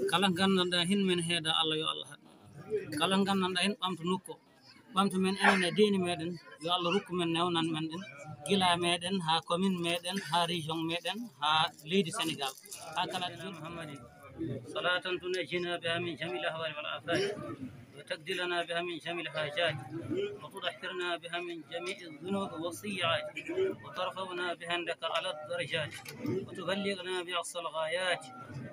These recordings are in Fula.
kala gandanɗa hin men heeda Allah yo Allah haɗ kala gandanɗa hin ɓamta nokko ɓamta men enen e diine meɗen yo Allah rokku men newnan men ɗen gila meɗen ha commune meɗen ha région meɗen ha leydi Sénégal ha kala ɗo Muhammadi salatan tunajjina biha min jamil ahwali wal afat وتقضي لنا بها من جميع الحاجات وتطهرنا بها من جميع الذنوب والسيئات وترفعنا بها عندك على الدرجات وتبلغنا بأقصى الغايات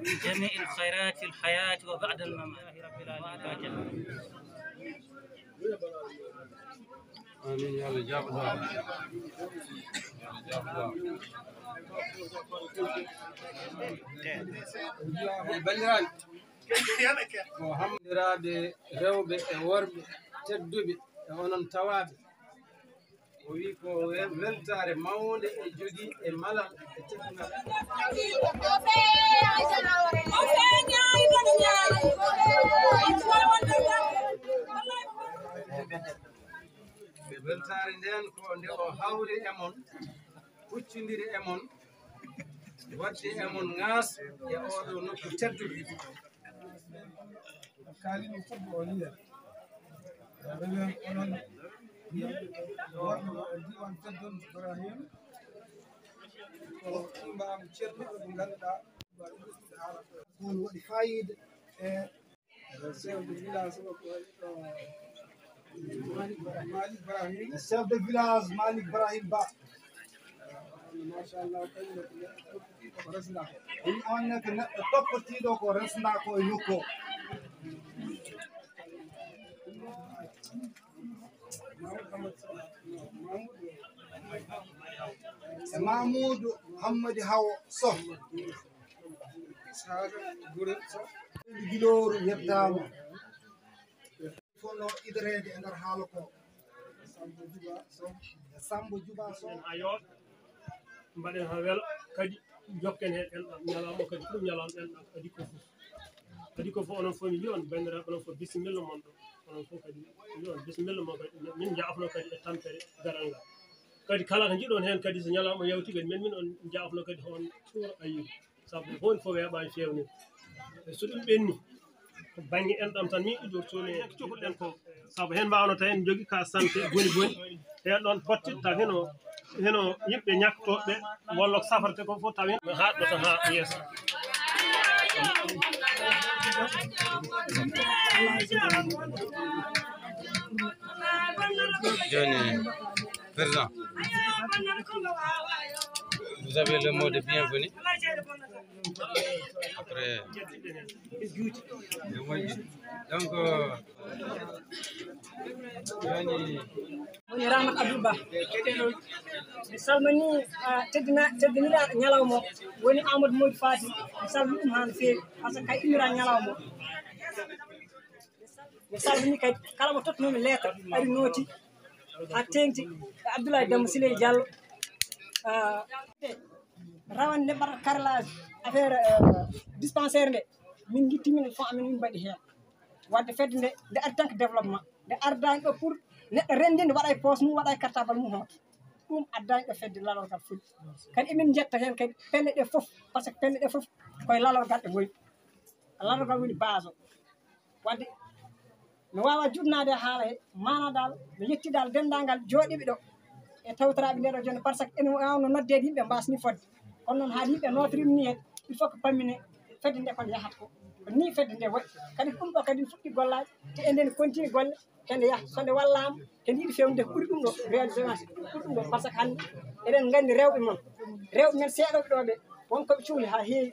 من جميع الخيرات في الحياة وبعد الممات رب العالمين. آمين يا رب. ko hamdiraɓe rewɓe e worɓe tedduɓe e onon tawaɓe o wi ko weltare mawde e jogui e malal e teddunal weltare nden ko nde o hawri e mon huccodiri e mon wadde e mon ŋaas e oɗo nokku tedduɗo kalimi fudde o liya rewen onon worɓe e diwan teddon Ibrahima ko mbam ceertuɗo ɓe ganduɗa on waɗi fayida e chef de village o ko Malik Ibrahim chef de village Malik Ibrahim Ba machallah ko resna ko ɗum onne ko neɗɗo toppotiɗo ko resna ko e nokku e Mamoudou Hammadi Hawo Sow saga gure Sow guiloru yettama fonno iderede e nder haala ko Samba Djuba Sow ayo mbaɗen ha wela kadi jokken hen ɗenɗam ñalawma kadi ɗum ñalawma ɗenɗam kadi ko fof onon fof mi wi on bandiraɓe onon fof bisimilla mon ɗo onon fof kadi wi on bisimilla mon kadi min jafno kadi e tampere garal ngal kadi kala ko jiiɗon hen kadi so ñalawma yawti kadi min on jafno kadi on suura ayyude saabu hon fof weeɓani fewnide so ɗum ɓenni ko banggue enɗam tan min ɗiɗortoni e cohluɗen ko saabu hen mbawno taw en jogui ka santé goni hen ɗon potte taw heno yimɓe ñaktoɓe walla ko safrate ko fof taw haɗɗo tan ha yeeso joni président vous avez le mot de bienvenue après donc woni Ramat Abdouba mi salmini teddiniraɗo ñalawma woni Amadou Modou Fati mi salmini ɗum ha no feewi par ce que kay immira ñalawma mi salmini kadi kala mo tottunomi lettre ari nooti ha tengti e Abdoulaye Demba Siley Diallo rawane nde mbaɗata carrelage affaire dispensaire nde min guittimin fo amin min mbaɗi hen wadde fedde nde ari tan ko développement nde ardani ɗo pour neɗɗo rendinde waɗa e poche mum waɗa e cartable mum hoto ɗum addani ɗo fedde lalorgal fuɗi kadi emin jetta hen kadi pelle ɗe foof par ce que pelle ɗe foof koye lalorgal ɗe gooni lalorgal woni base o wadde mi wawa judnade e haala he mana dal mi yetti dal dendagal jooɗiɓe ɗo e tawtoraɓe ndeɗo jonde par ce que ene wawno noddede yimɓe mbasni fodde kono noon haade yimɓe notorima ni hen il faut que pammine fedde nde kon yahata ko ni fedde nde waɗi kadi ɗum ɗo kadi fuɗɗi gollaji te enden continue golle kende yaha so nde wallama kende yiiɗi fewnude ko ɓuuri ɗum ɗo réalisation ɓuuri ɗum ɗo par ce que hande eɗen gandi rewɓe men seeɗoɓe ɗo ɓe wonkoɓe cohli ha heewi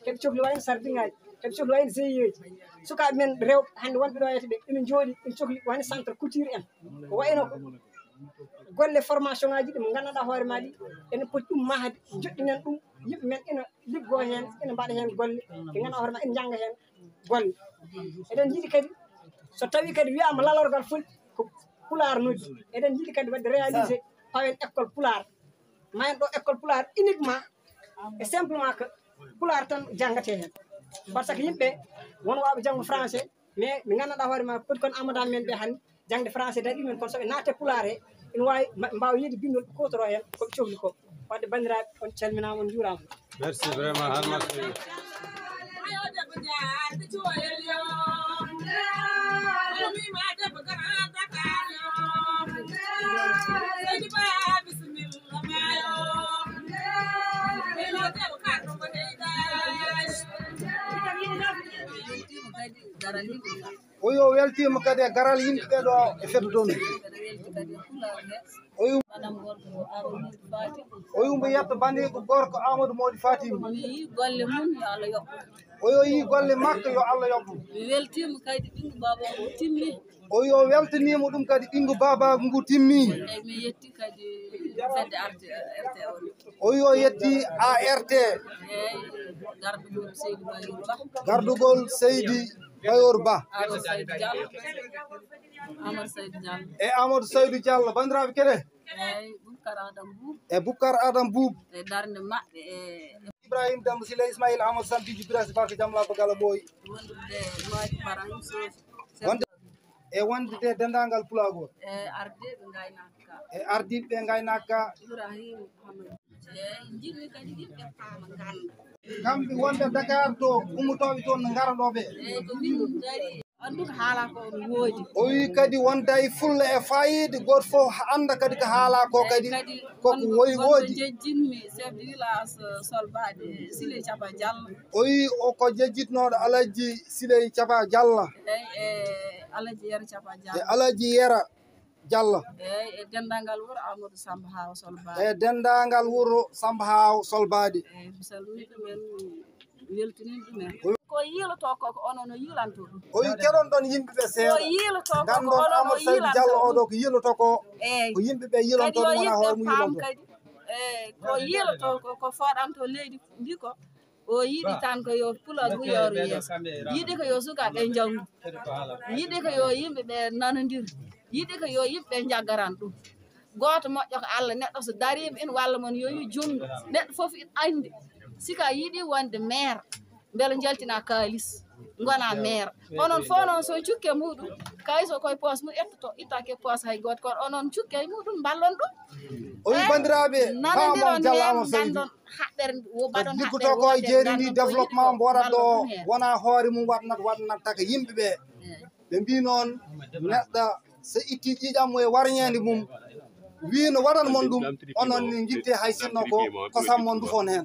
keɓe cohli wayno sardingaji keɓe cohli wayno GIE ji sukaɓe men rewɓe hande wonɓe ɗo yete ɓe ina jooɗi ina cohli wayno centre couture en ko wayno golle formation ngaji ɗi mo gandanɗa hoore ma ɗi ene poti ɗum mahde joɗɗinen ɗum yimɓe men ina liggo hen ina mbaɗa hen golle ɓe ganduɗa hoore ma ina jangga hen golle eɗen jiiɗi kadi so tawi kadi wiyama lalorgal fulɓe ko Pulaar noddi eɗen jiiɗi kadi wadde réalisé pawen école Pulaar ma en ɗo école Pulaar uniquement et simplement que pulaar tan jangate hen par ce que yimɓe won waɓe janggo français mais mi gandanɗa hoore ma poti kon amadame men ɓe hannde jangde français daɗi ɗumen kono soɓe naate pulaar he ina wawi mbawa yiide bindol kotoro hen koɓe cohli ko wadde bandiraɓe on calminama on juurama merci vraiment harmat oyo weltima kadi e garal yimɓeɓe ɗo e fedde don o yumbo yetta bandiɗo gorko Amadou Mody Fatim golle mum yo Allah yoɓɓo oyo yi golle makko yo Allah yoɓɓo mi weltima kadi ɓingu baba ngu timmi oyo weltanima ɗum kadi ɓingu babago ngu timmi eyyi mi yetti kadi fedde RT oyo yetti ART gardugol Seydi Bayor Ba gardugol Seydi Bayor Ba Amadou Seydou Diallo e Amadou Seydou Diallo bandiraɓe keɗe eyyi Boucar Adam Boub e darde maɓɓe e Ibrahima Demba Sila Ismaïla Amadou Santiji Birasi Barka Jamla Bagala Boy wondude Madi Barahim Sofi e wondude dendagal Pulagol e ardiɓe gaynaka e ardiɓe gaynaka Ibrahima Hamadou eyyi jinmi kadi yimɓe paama ganda kamɓe wonde Dakar to ummotoɓe toon no garaɗoɓe eyyi ko min dari anduko haala ko no woodi o wi kadi wonda e fulla e fayida goto fof anda kadi ko haala ko kadi koko woyi woodi jejjinmi chef de village Solbade Siley Capa Diallo o wi o ko jejjitnoɗo Alaji Siley Capa Diallo eyyi e Alaji Yera Capa Diallo e Alaji Yera Diallo eyyi e dendagal wuuro Amadou Samba Haw Solbade e dendagal wuuro Samba Haw Solbade eyyi mi salmini ɗumen weltinin ɗumen ko yiiloto koko onon no yiilanto ɗum o wi keɗon ɗon yimɓeɓe seeɗa ko yiiloto koko gandon onon no Amadou Seydou Diallo oɗo ko yiiloto ko eyyi ko yimɓeɓe yiilonto ɗum wona hoore mum yiilonto kadi eyyi ko yiiloto ko foɗanto leydi ndi ko o yiiɗi tan ko yo pula guyoru yeeso yiiɗi ko yo sukaɓe janggu yiiɗi ko yo yimɓeɓe nanodir yiiɗi ko yo yimɓeɓe jaggaran ɗum goto moƴƴo ko Allah neɗɗo so darima ina walla mon yo wi junggo neɗɗo foof ina andi sika yiiɗi wonde maire beele jaltina kalis gona maire onon fof noon so cukke muɗum kalis o koye poos mum ettoto ittake poos hay goto kono onon cukke e muɗum ballon ɗum o wi bandiraɓe paamon Diallo Amadou Seydou haɓɓere baɗon liggoto ko e jeeri ndi développement mbo waɗat ɗo wona hoore mum waɗnat taka yimɓeɓe ɓe mbi noon neɗɗo so itti ƴiƴammo e warñede mum wi no waɗan mon ɗum onon ni jitte hay sinno ko kosam mon dufon hen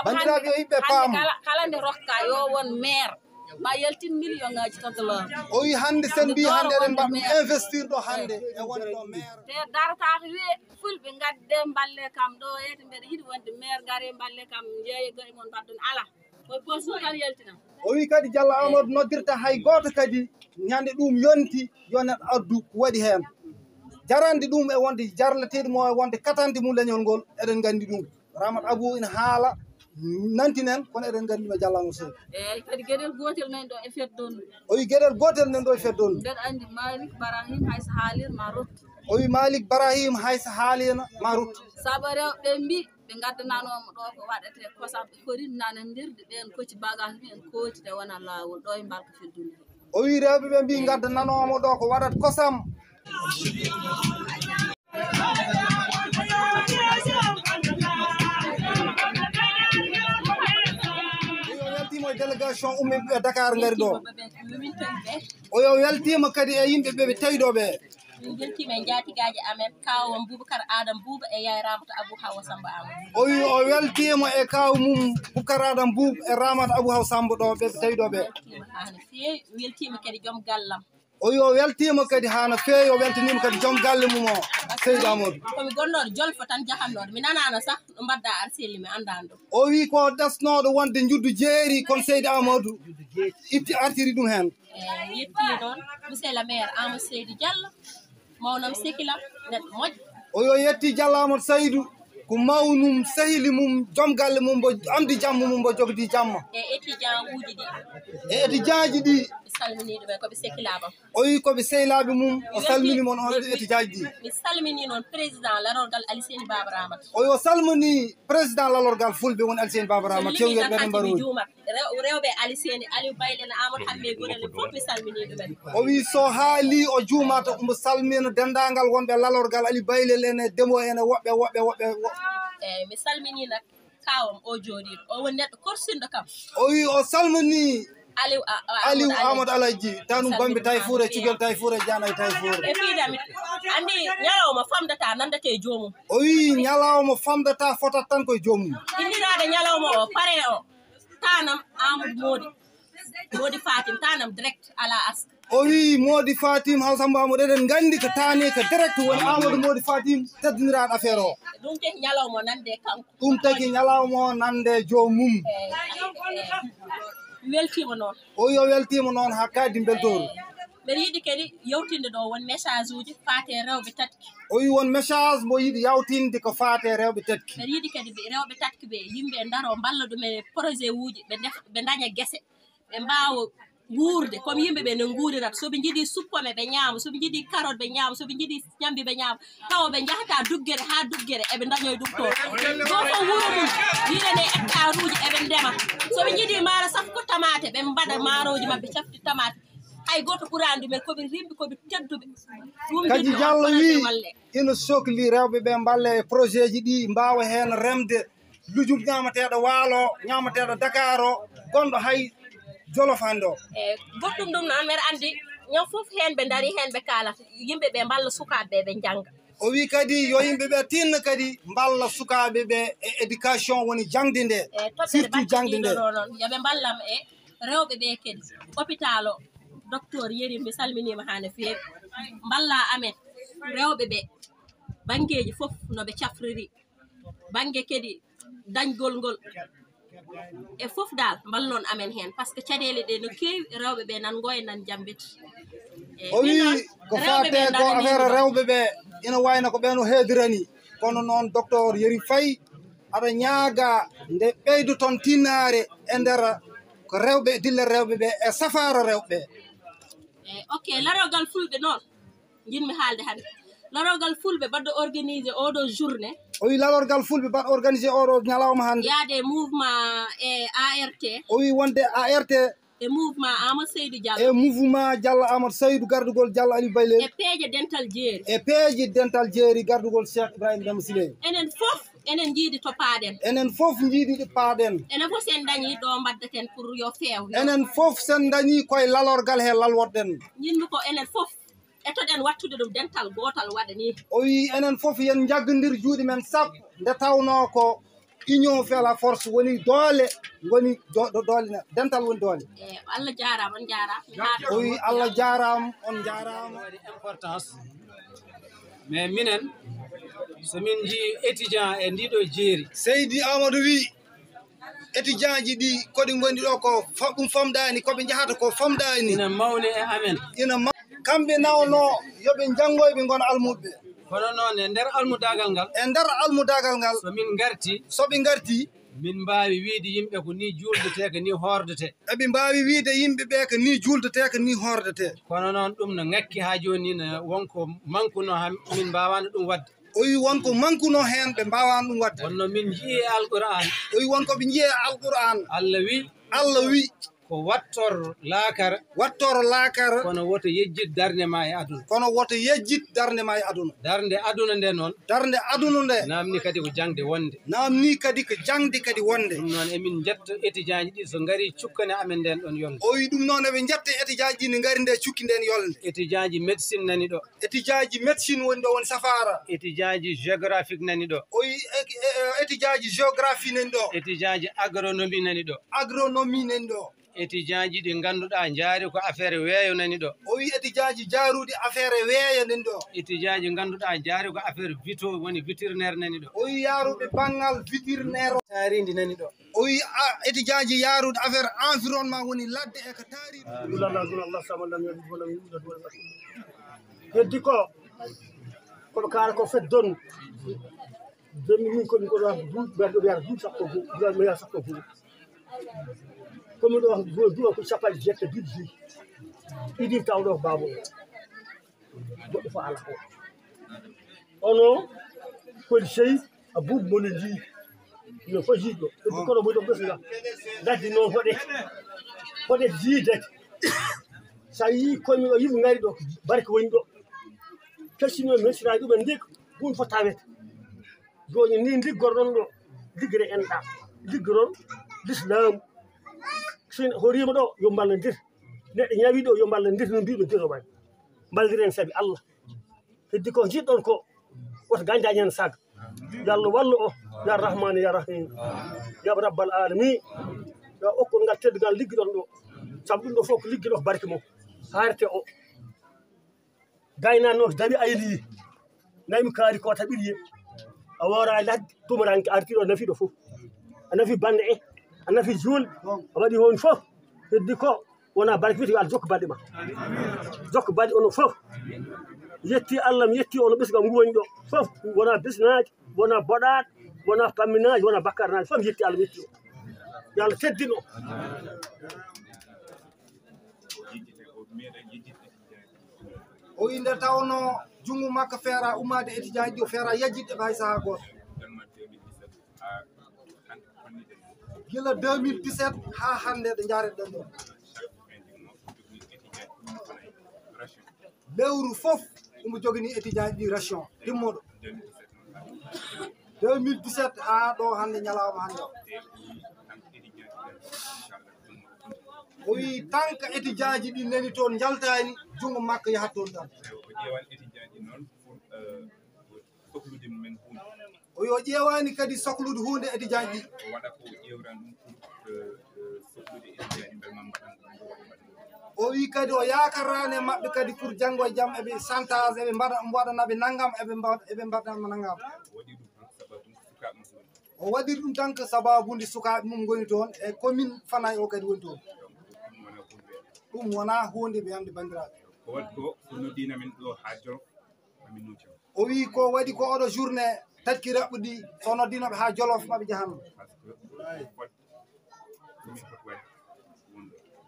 bandiraɓe yo yimɓe paam kala nde rokka yo won maire ma yaltin million ngaji totolor o wi hande sen mbi hande eɗen mbaɗ ɗum investir ɗo hande e wonde ɗo maire te daratako wiye fulɓe gadde mballe kam ɗo ete mbeɗa yiiɗi wonde maire gaare mballe kam jeeye gaɗi moon mbaɗɗon ala koye poos mum tan yaltinam o wi kadi Diallo Amadou noddirta hay goto kadi ñande ɗum yonti yo neɗɗo addu waɗi hen jarande ɗum e wonde jarleteɗo mo e wonde katante mum leñol ngol eɗen gandi ɗum Ramat Abou ina haala nantinen kono eɗen gandi ɗum e Diallo Amadou Seydou eyyi kadi gueɗel gotel nan ɗo e feddon o wi gueɗel gotel nan ɗo e feddon mbeɗa andi Malick Barahim hayso haalir ma ruttu o wi Malick Barahim hayso haalino ma ruttu saabu rewɓe mbi ɓe gaddananomo ɗo ko waɗete kosam ɓe korinnanedirde ɓen kocci bagage mumen kooti de wona lawol ɗo e mbalka feddunde o wi rewɓe ɓe mbi gaddananomo ɗo ko waɗat kosam délégation ummiɓe Dakar ngari ɗo oyo weltima kadi e yimɓeɓe ɓe tawiɗoɓe min beltima e jaatigaji amen kawam Boubacar Adam Bouba e yaye Ramata Abou Hawa Samba Amadou o wi o weltima e kaw mum Boubacar Adam Bouba e Ramata Abou Hawa Samba ɗo ɓe tawiɗoɓe hano feewi weltima kadi joom gallam o wi o weltima kadi hano feewi o weltanima kadi joom galle mum o Seydou Amadou komi gonnoɗo jolfo tan jahannoɗo mi nanano sah ɗo mbadda ar selli mi andani ɗum o wi ko ɗasnoɗo wonde juddu jeeri kono Seydou Amadou itti artiri ɗum hen yetti noon monsieur le maire Amadou Seydou Diallo mawnam sekilam neɗɗo moƴƴo o yo yetti Diallo Amadou Seydou ko mawnum sehili mum joom galle mum mbo amdi jamma mum mbo jogdi jamma e étudiant uji ɗi e étudiant ji ɗi salminiɗo ɓe koɓe sehilaɓam o wi koɓe sehilaɓe mum o salmini mon on étudiant ji mi salmini noon président larorgal Aliseni Baba Ramata o wi o salmini président lalorgal fulɓe woni Aliseni Baba Ramata cewgel ɓeɗe mbaroji juumat rewɓe Aliseni Aliou Baylene Amadou Hamme Gorel fof mi salmini ɗumen o wi so haali o juumata omo salmina dendagal wonɓe lalorgal Aliou Baylel ene Demo ene woɓɓe eyyi mi salmini nak kawam o jooɗiɗo o woni neɗɗo korsinɗo kam o wi o salmini Aliou Amadou Aladji tanum bambi Tayfoura cugel Tayfoura janayi Tayfoura e fiidami andi ñalawma famdata nandate joomum o wi ñalawma famdata fotat tan koye joomum innirade ñalawma o pare o tanam Amadou Modi Fatim tanam direct ala aska o wi Modi Fatim Hawsamba Amadou eɗen gandi ko tani ko direct woni Amadou Modi Fatim teddiniraɗo affaire o ɗum teki ñalawma nande kanko ɗum tagi ñalawma o nande joomum weltima noon o wi o weltima noon ha kaddi beltoru mbeɗa yiiɗi kadi yewtinde ɗo won message uji faate rewɓe tatki o wi won message mo yiiɗi yawtinde ko faate rewɓe tatki mbeɗa yiiɗi kadi rewɓe tatki ɓe yimɓe daro balla ɗumen projet uji ɓe daña guese ɓe mbawa guurde comme yimɓe ɓe no guurirat soɓe jiiɗi suppome ɓe ñaama soɓe jiiɗi carotte ɓe ñaama soɓe jiiɗi ñambi ɓe ñaama tawa ɓe jahata duggere ha duggere eɓe dañoy ɗum to ɗo ko wuuro mum yirene hectare uji eɓe ndema soɓe jiiɗi maaro safko tamate ɓe mbaɗa maaroji mabɓe cafti tamate hay goto ɓurani ɗumen koɓe rimɓe koɓe tedduɓe ɗum kadi Diallo wi ina sohli rewɓe ɓe mballe e projet ji ɗi mbawa hen remde lujum ñamateɗo waalo ñamateɗo Dakar o gonɗo hay Jolof hande o eyyi goɗɗum ɗum noon mbeɗa andi ñam foof hen ɓe daari hen ɓe kalata yimɓe ɓe mballa sukaɓeɓe ɓe jangga o wi kadi yo yimɓeɓe tinno kadi mballa sukaɓeɓe e éducation woni jangde nde surtout jangde nde noon yooɓe mballam e rewɓe ɓe kadi hôpital o docteur Yerim mi salminima ha no feewi mballa amen rewɓe ɓe banggueji foof noɓe cafriri banggue kadi dañgol ngol e fof dal mballon amen hen par ce que caɗele ɗe no kewi rewɓe ɓe nan goye nan jambeti o wi ko fate ko affaire rewɓe ɓe ina wayno ko ɓen o heedirani kono noon docteur Yerim Faye aɗa ñaaga nde ɓeydu toon tinnare e nder ko rewɓe dille rewɓe ɓe e safaro rewɓe eyyi ok larogal fulɓe noon jinmi haalde hande larogal fulɓe baɗɗo organisé oɗo journée o wi lalorgal fulɓe mbaɗa organisé oɗo ñalawma hande yaade mouvement e ART o wi wonde ART e mouvement Amadou Seydou Diallo e mouvement Diallo Amadou Seydou gardugol Diallo Aliou Baylel e peeje dental jeeri e peeje dental jeeri gardugol Cheikh Ibrahima Demba Siley enen fof enen jiiɗi to paaɗen enen fof jiiɗiɗo paaɗen enen fof sen dañi ɗo mbaddaten pour yo feew enen fof sen dañi koye lalorgal he lalwotɗen yinmi ko enen fof etoɗen wattude ɗum dental gotal waɗa ni o wi enen fof yen jaggodir juuɗe men sappo nde tawno ko union fait la force woni doole woni doole dental woni doole e Allah jarama on jarama o wi Allah jarama on jarama waɗi importance mais minen somin jii étudiant e ndiɗo jeeri Seydi Amadou wi étudiant ji ɗi koɗi gondi ɗo ko ɗum famɗani koɓe jahata ko famɗani ina mawni e amen ina kamɓe nawno yoɓe janggoyɓe gona almuɓe kono noon e nder almudagal ngal e nder almudagal ngal somin garti soɓe garti min mbawi wiide yimɓe ko ni juldete ko ni hordete eɓe mbawi wiide yimɓeɓe ko ni juldete ko ni hordete kono noon ɗum no ngakki ha joni no wonko manqueno ha min mbawano ɗum wadde o wi wonko manqueno hen ɓe mbawano ɗum wadde wonno min jii e alquran o wi wonko ɓe jiiye alquran Allah wi ko wattor laakara kono woto yejjid darde ma e aduna kono woto yejjid darde ma e aduna darde aduna nde noon darde aduna nde namni kadi ko jangde wonde namni kadi ko jangde kadi wonde ɗum noon emin jetta étudiant ji ɗi so ngari cukkane amen nden ɗon yolde o wi ɗum noon eɓe jetta étudiant ji ne ngari nde cukki nden yolde étudiant ji médecine nani ɗo étudiant ji médecine woni ɗo woni safara étudiant ji géographique nani ɗo o wi étudiant ji géographie nani ɗo étudiant ji agronomie nani ɗo agronomie nani ɗo étudiant ji ɗi ngannduɗaa jaari ko affaire weeyo nani ɗo o wi étudiant ji jaaruɗi affaire weeyo nani ɗo étudiant ji ngannduɗaa jaari ko affaire vito woni vétérinaire nani ɗo o wi yaaruɓe banngal vétérinaire taarindi nani ɗo o wi étudiant ji yaarude affaire environnement woni ladde e ko taariɗo heddi ko koɓe kaala ko fet donu joni min komin koɗo ɓerɗo wiyata duuɓi sappo mi yaa sappo goo komin ɗo duuɓa ko capanɗe jeetati duuɓi idi tawɗo babo goɗɗo fo ala ko ono kodi sey a buubu mone jii no fo jiiɗo ɗum kono moɗo ɓesga gaddi noon hoɗe jiidete sa yii komi o yimɓe ngari ɗo barke woni ɗo kessino mesiraji ɗumen ndig hun fo tawete joni ni liggorɗon ɗo liggere enɗa liggoron l'islam sin horima ɗo yo ballodir neɗɗo ñawi ɗo yo ballodir no mbiɗo diro man balliren saabi Allah heddi ko jiɗɗon ko woto gandañi hen saga yo Allah wallu o ya rahmanu ya rahim ya rabbal alamin yo okkon ngal teddugal liggiɗon ɗo saabu ɗum ɗo fof ko ligguiɗo ko barke mum harete o gaynano dawi ayli naymi kaari ko taɓiriye a wora ladde tumaranke artiɗo nafiɗo fof a nafi bande en a nafi julɓe a waɗi hon fof heddi ko wona barke wiyete yo Allah jokka balɗe ma jokka balɗe ono fof yetti Allah mi yetti ono ɓesgam ngu woni ɗo fof wona bisnaji wona boɗaɗe wona pamminaji wona bakkarnaji fof mi yetti Allah mi yetti o yo Allah teddino o wi nde tawno junngo makko feera ummade étudiant ji o feera yajjidde hay sahaa goto gila 2017 ha hande ɗo jareɗen ɗo lewru fof omo jogini étudiant ji ɗi ration timmoɗo 2017 ha ɗo hande ñalawma hande o wi tant que étudiant ji ɗi nani toon jaltani junngo makko yahat toon ɗam o yo ƴeewani kadi sohlude hunde étudiant ji o wi kadi o yakarani mabɓe kadi pour janggo e jaam eɓe chantage eɓe mbaɗanaɓe naggam eɓe mbaɗanma naggam o waɗiri ɗum tan que sababude sukaɓe mum goni toon e commune Fanaye o kadi woni toon ɗum wona hunde wiyande bandiraɓe o wi ko waɗi ko oɗo journée tati raɓɓuɗi so noddinoɓe ha Jolof maɓe jahanno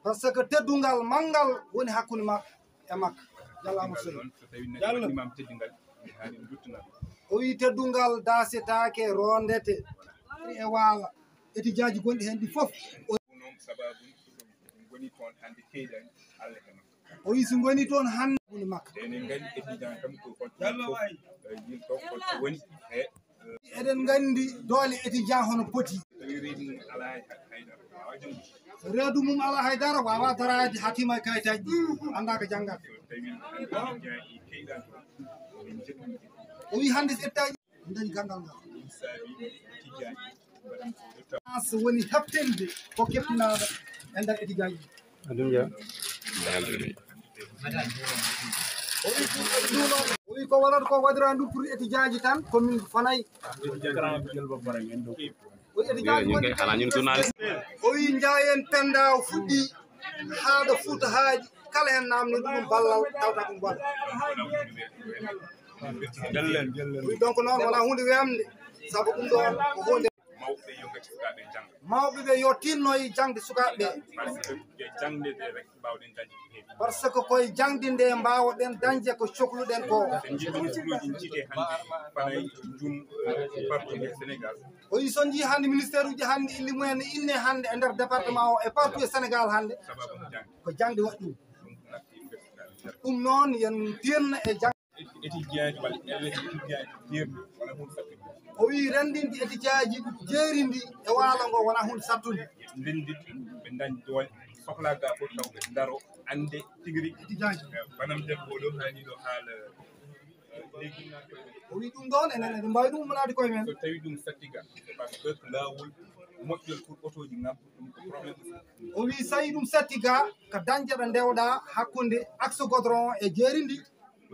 par ce que teddungal manggal woni hakkude makko e makko jallama soyi o wi teddungal dasetake rondete e waala étudiant ji gonɗi hen ɗi foof o wi so goni toon hande woni makko eɗen gandi doole étudiant hono poti reedu mum ala haydara wawa darade hatima e kayitaji ɗi anda ko janggata o wi hande so ettaji dañi gandal ngal so woni heftinde ko keftinaɗo e nder étudiant ji o wi ko waɗata ko waɗira ndu pour étudiant ji tan commune Fanaye o wi jayen penda o fuɗɗi haɗo Fouta haaji kala hen namni ɗum ballal tawta ɗum waɗa donc noon wona hunde wemde saabu ɗum ɗon ko hunde mawɓe ɓe yo tinnoye jangde sukaɓe ɓe par ce que koye jangde nde mbawɗen dañde ko cohluɗen ko o wi son jii hannde ministére uji hannde illi mumen ne inne hannde e nder département o e partout e Sénégal hannde ko jangde waɗi ɗum noon yen tinna e jangde o wi rendinde étudiant ji jeerindi e waalo ngo wona hunde sattude sohlaga fof taw ɓe daro ande tigi rigui banam debbo ɗo hani ɗo haala o wi ɗum ɗon enen eɗen mbawi ɗum ummorade koye men so tawi ɗum sattiga par ce que lawol moƴƴol pour auto ji ngam ɗum ko probléme o wi so tawi ɗum satti ga ko dañde ɗo ndewɗa hakkude axe goudron e jeerindi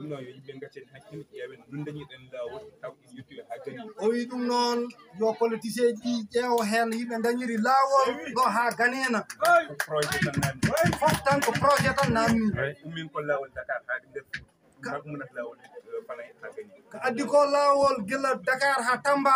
ɗum noon yo yimɓe gaccen hakkille ƴeewen ɗum dañiɗen lawol taw ɗum yettude ha gani o wi ɗum noon yo politicien ji ƴeewo hen yimɓe dañiri lawol ɗo ha ganena ko projet tan namni fof tan ko projet tan namni ummin ko lawol Dakar haade nder Fouta umminata lawol Fanaye ha gani ko addi ko lawol guila Dakar ha Tamba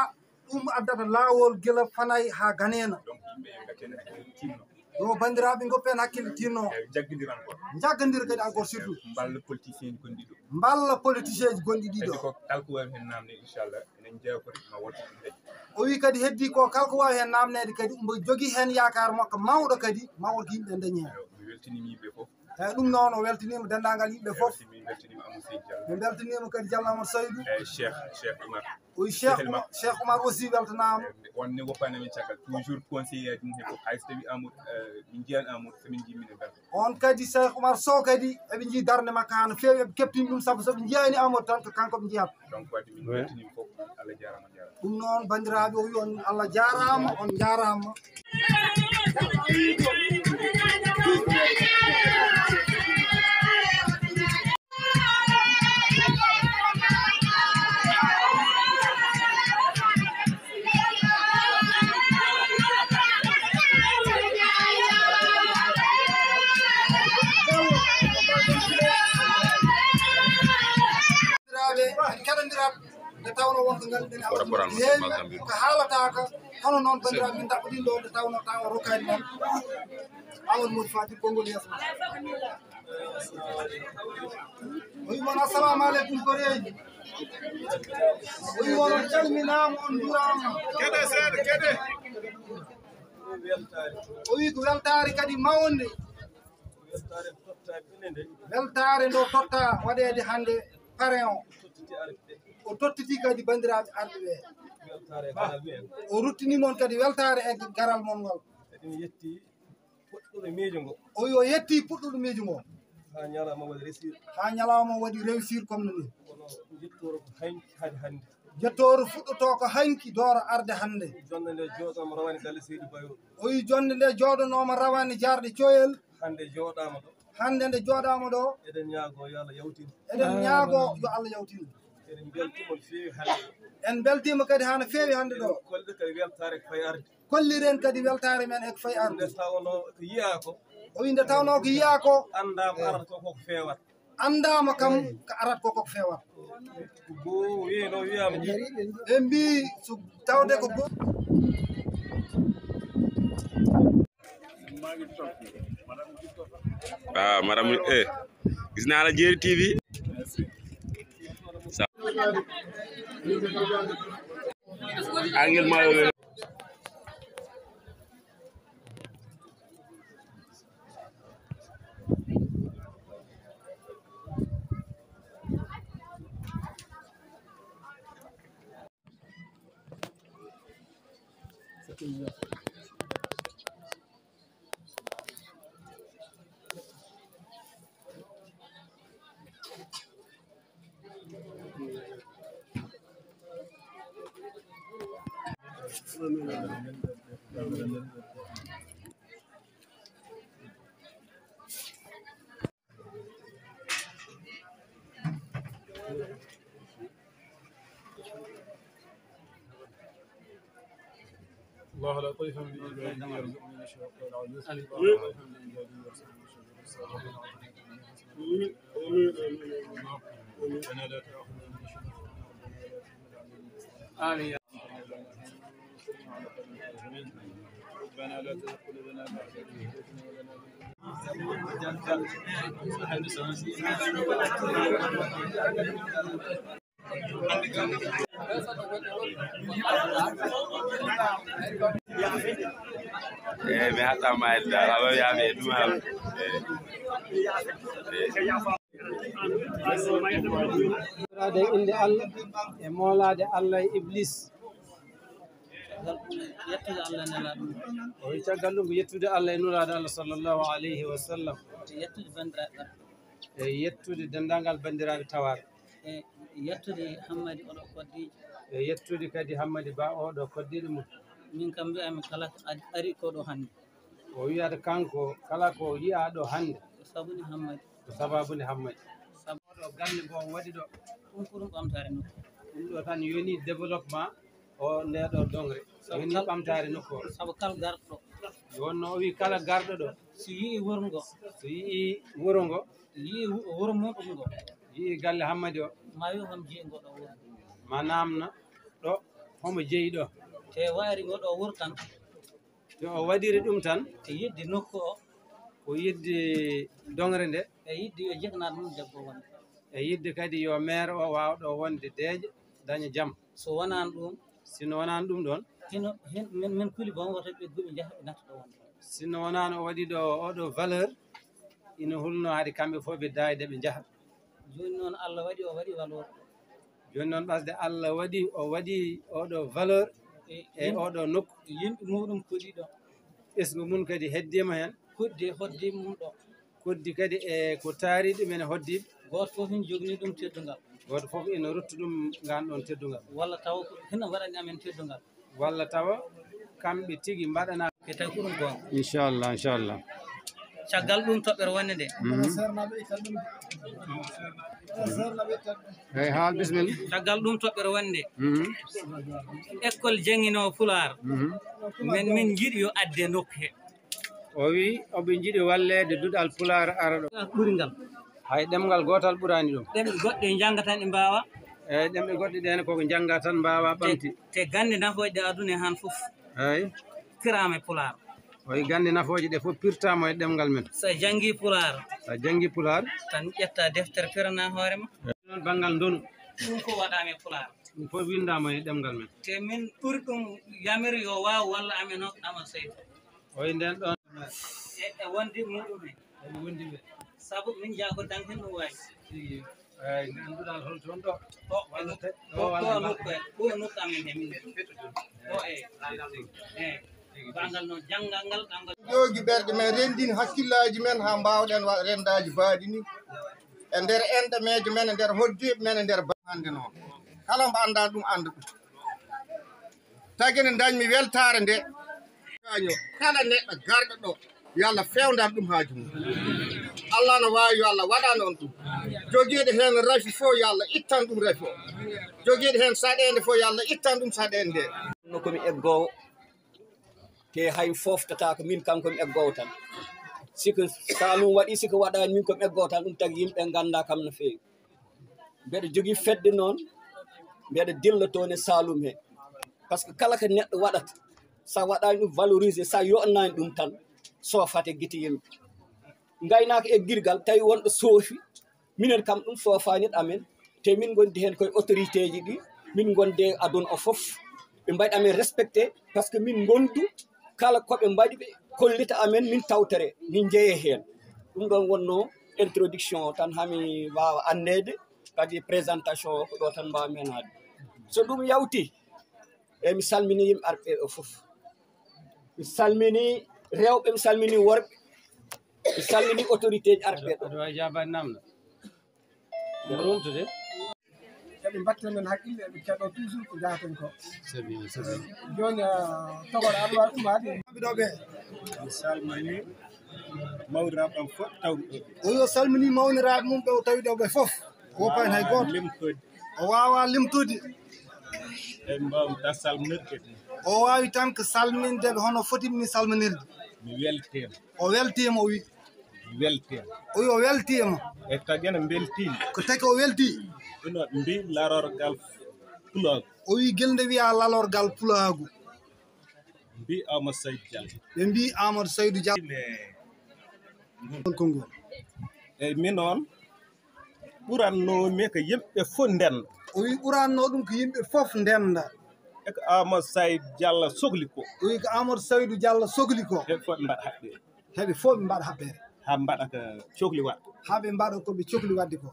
ɗum addata lawol guila Fanaye ha ganena donc yimɓe gaccen hakkille tinno yo bandiraɓe goppen hakkille tinno jaggondiran ko jaggondir kadi encore surtout mballa politicien gonɗi ɗo mballa politicien ji gonɗi ɗiɗo ko kala ko wawi hen namde inchallah enen jeewkori ma wonta ɗum o wi kadi heddi ko kala ko wawi hen namnede kadi mbo jogui hen yakar makko mawɗo kadi mawɗo ko yimɓe dañi hen mi weltinimi yimɓe foof eyyi ɗum noon o weltinima dendagal yimɓe foof mi weltinima Amadou Seydi Diallo mi beltanima kadi Diallo Amadou Saydou eyyi Cheikh Oumar o wi Cheikh Oumar aussi weltanama wonne woppanami caggal toujours conseillé ɗum hen fof hayso tawi Amadou min jiyan Amadou somin jimmin e belta on kadi Cheikh Oumar Sow kadi eɓe jii darde makko ha no fewi eɓe keptini ɗum saabu soɓe jiyani Amadou tan ko kanko ɓe jiyata donc wadde min weltinima fof Allah jarama jarama ɗum noon bandiraɓe o wi on Allah jarama on jarama keɗodiraɓe nde tawno wonko ganduɗen heewi ko haalataka hono noon bandiraɓe min daɓɓo ɗin ɗo nde tawno taw o rokkani men Amadou Modou Faty konngol yeeso o wi moon assalamu aleykum koreji o wi moon on calminama on jurama keɗe seeɗa keɗe o wi ko weltare kadi mawnde weltare ndo totta waɗede hande parrain o tottiti kadi bandiraɓe arɓe ɓe o ruttini moon kadi weltare e garal moon ngol o wi o yetti puɗɗuɗo miijo ngo ha ñalawma waɗi réussir comme no ni jettoro fuɗɗoto ko hanki doora arde hande o wi jonde nde jooɗanoma rawani jarde coyel hande nde jooɗama ɗo eɗen ñaago yo Allah yawtin en beltima kadi hano feewi hande ɗo kolliren kadi weltare men eko fayi arde o wi nde tawno ko yiya ko andama kam ko arat ko koko fewat ɓe mbi so tawde ko madame gis naa la Jéeri TV angel ma الله لا طيفا بإيجابه يرزق من يشاء والعزيز ربنا لا تأخذنا من آمين ربنا لا تزغ قلوبنا بعد إذ هديتنا mi haɗɗa mayde dal aɗo yaaɓe e ɗum ham ade inde Allah e moolade Allah e Iblis yettude Allah nelaɗum o wi caggal ɗum ko yettude Allah e nulaade Allah sallllahu alayhi wa sallam yettude bandiraɓe e yettude dendagal bandiraɓe tawaɓe e yettude Hammady oɗo koddijo e yettude kadi Hammady Ba oɗo koddiɗo mum min kam mbiyami kala ko ari ko ɗo hannde o wiyata kanko kala ko yiya ɗo hannde ko sabuni Hammady ko sababude Hammady sabu oɗo galle ngo waɗi ɗo ɗum ko ɗum ɓamtare nokku ɗum ɗo tan yoni développement o ndeɗo dongre yoni ɓamtare nokku o saabu kala garɗo ɗo wonno o wi kala garɗo ɗo so yii wuro ngo so yii wuro ngo yii wuro muɗum ngo yii galle Hammady o ma wi hom jeeyi ngo ɗo wuro ma namna ɗo homo jeeyi ɗo te waari ngo ɗo wuro tan yo o waɗiri ɗum tan e yidde nokku o ko yidde dongre nde e yidde yo jeganaɗo mum debbo wonde e yidde kadi yo maire o wawɗo wonde deeƴa daña jaam so wonani ɗum sino wonani ɗum ɗon hino min kuli bon woto ɓe guɓe jaaha ɓe natta ɗo wonde sino wonani o waɗi ɗo oɗo valeur ina hulno haade kamɓe fof ɓe daayde ɓe jaaha joni noon Allah waɗi o waɗi valeur joni noon ɓasde Allah waɗi o waɗi oɗo valeur e oɗo nokku yimɓe muɗum koɗi ɗo ɓesgu mum kadi heddima hen koddi hoddima mum ɗo koddi kadi e ko taari ɗumen e hoddiɓe goto foof ina jogani ɗum teddugal goto foof ina ruttu ɗum ngan ɗon teddugal walla taw hina waɗani amen teddugal walla tawa kamɓe tigui mbaɗana e tawi ko ɗum gonga inchallah caggal ɗum toɓɓere wonde nde eyyi haal bisimilla caggal ɗum toɓɓere wonde école jangguinowo Pulaar min jiiɗi yo adde nokku he o wi oɓe jiiɗi wallede duɗal Pulaar ara ɗo ɓuuri ngal hay ɗemgal gotal ɓurani ɗum ɗemɗe goɗɗe jangga tan ɗe mbawa eyyi ɗemɗe goɗɗe ɗene koko jangga tan mbawa ɓamti te gande nafoje ɗe aduna han foof eyyi pirama e Pulaar oyi gande nafoje ɗe fof pirtama e ɗemgal men sa janggi Pulaar sa janggi Pulaar tan ƴetta deftere pirana hoorema noon banggal ndonu ɗum ko waɗama e Pulaar ɗum fof windama e ɗemgal men te min ɓuuri ɗum yamiri yo waw walla amen o Amadou Seydou oyi nden ɗon e wonde muɗum e wondiɓe saabu min jaa ko dang hen ɗum wawi eyyi ganduɗal hol toon ɗo ɗo nokku amen he min ɗo eyyi bangal noon janggal ngal ɗangal joogi ɓerɗe men rendin hakkillaji men ha mbawɗen waɗ rendaji baaɗi ni e nder enɗe meje men e nder hoddiɓe men e nder hande noon kala mbo anda ɗum anda ɗum tagui ne dañmi weltare nde kaño kala neɗɗo garɗo ɗo yo Allah fewdan ɗum haaju mum Allah no wawi yo Allah waɗan on ɗum joguiɗo hen rafi fo yo Allah ittan ɗum rafi o joguiɗo hen saɗede fo yo Allah ittan ɗum saɗede nde komi eggowo te hay foftata ko min kanko mi eggowo tan siko salum waɗi siko waɗani min komi eggowo tan ɗum tagi yimɓe ganda kam no fewi mbeɗa jogui fedde noon mbeɗa dilla toon e salum he par ce que kala ko neɗɗo waɗata sa waɗani ɗum valoriser sa yonani ɗum tan sofate guite yimɓe gaynaka e guirgal tawi wonɗo soofi minen kam ɗum sofani amen te min gondi hen koye autorité ji ɗi min gonde aduna o foof ɓe mbaɗi amen respecté par ce que min gondu kala koɓe mbaɗi ɓe kollita amen min tawtere min jeeye hen ɗum ɗon wonno introduction o tan hami wawa annede kadi présentation o ko ɗo tan mbawa menade so ɗum yawti eyyi mi salmini yimɓe arɓe o foof mi salmini rewɓe mi salmini worɓe mi salmini autorité ji arɓe ɗo aɗa wawi jabade namdo ɗum rumtude eɓe mbatten men haqqille eɓe keɗo toujours ko jahaten ko sabi joni togoɗo aɗa wawi ɗumade ɗoɓe mi salmini mawdiraɓe am fof tawɓe ɗo o yo salmini mawniraɓe mum ɗo tawi ɗoɓe foof wopan hay goto limtude o wawa limtude e mbawda salminirde o wawi tan ko salmindeɓe hono fotimni salminirde mi weltima o weltima o wi weltima o wi o weltima e tagene beltima ko taki o welti ino mbi larorgal pulagu o wi guelde wiya lalorgal pulagu mbi Amadou Saydou Diallo ɓe mbi Amadou Saydou Diallo konngol eyyi min noon ɓurannomi ko yimɓe fof ndenda o wi ɓuranno ɗum ko yimɓe fof ndenda e ko Amadou Saydou Diallo sohli ko o wi ko Amadou Saydou Diallo sohli ko heɓe fof ɓe mbaɗa haɓɓere heɓe fof ɓe mbaɗa haɓɓere ha mbaɗa ko cohli waɗa haɓe mbaɗa koɓe cohli wadde ko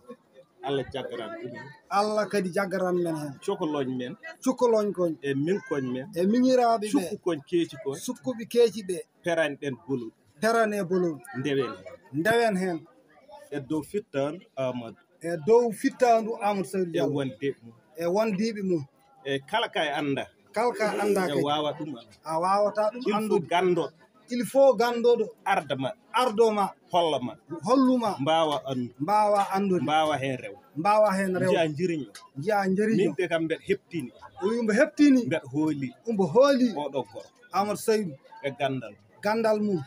Allah jaggaran ɗumen Allah kadi jaggaran men hen cokoloñ men cukoloñ koñ e minkoñ men e miñiraɓe ɓe sukku koñ keeci koñ sukkuɓe keeci ɓe perani ɗen bolol perane bolol ndewen hen e dow fittandu Amadou e dow fittandu Amadou Saydou Diallo wondeɓe mum e wondiɓe mum e kala ka anda kala ka anda e wawa ɗum a wawata ɗum andude gandoɗo il faut gandoɗo ardoma hollama holluma mbawa andude mbawa hen rew jiya jiriño jiya jiriño min de kam mbeɗa heptini o wi mbo heptini mbeɗa hooli umbo hooli oɗo goro Amadou Saydou e gandal mum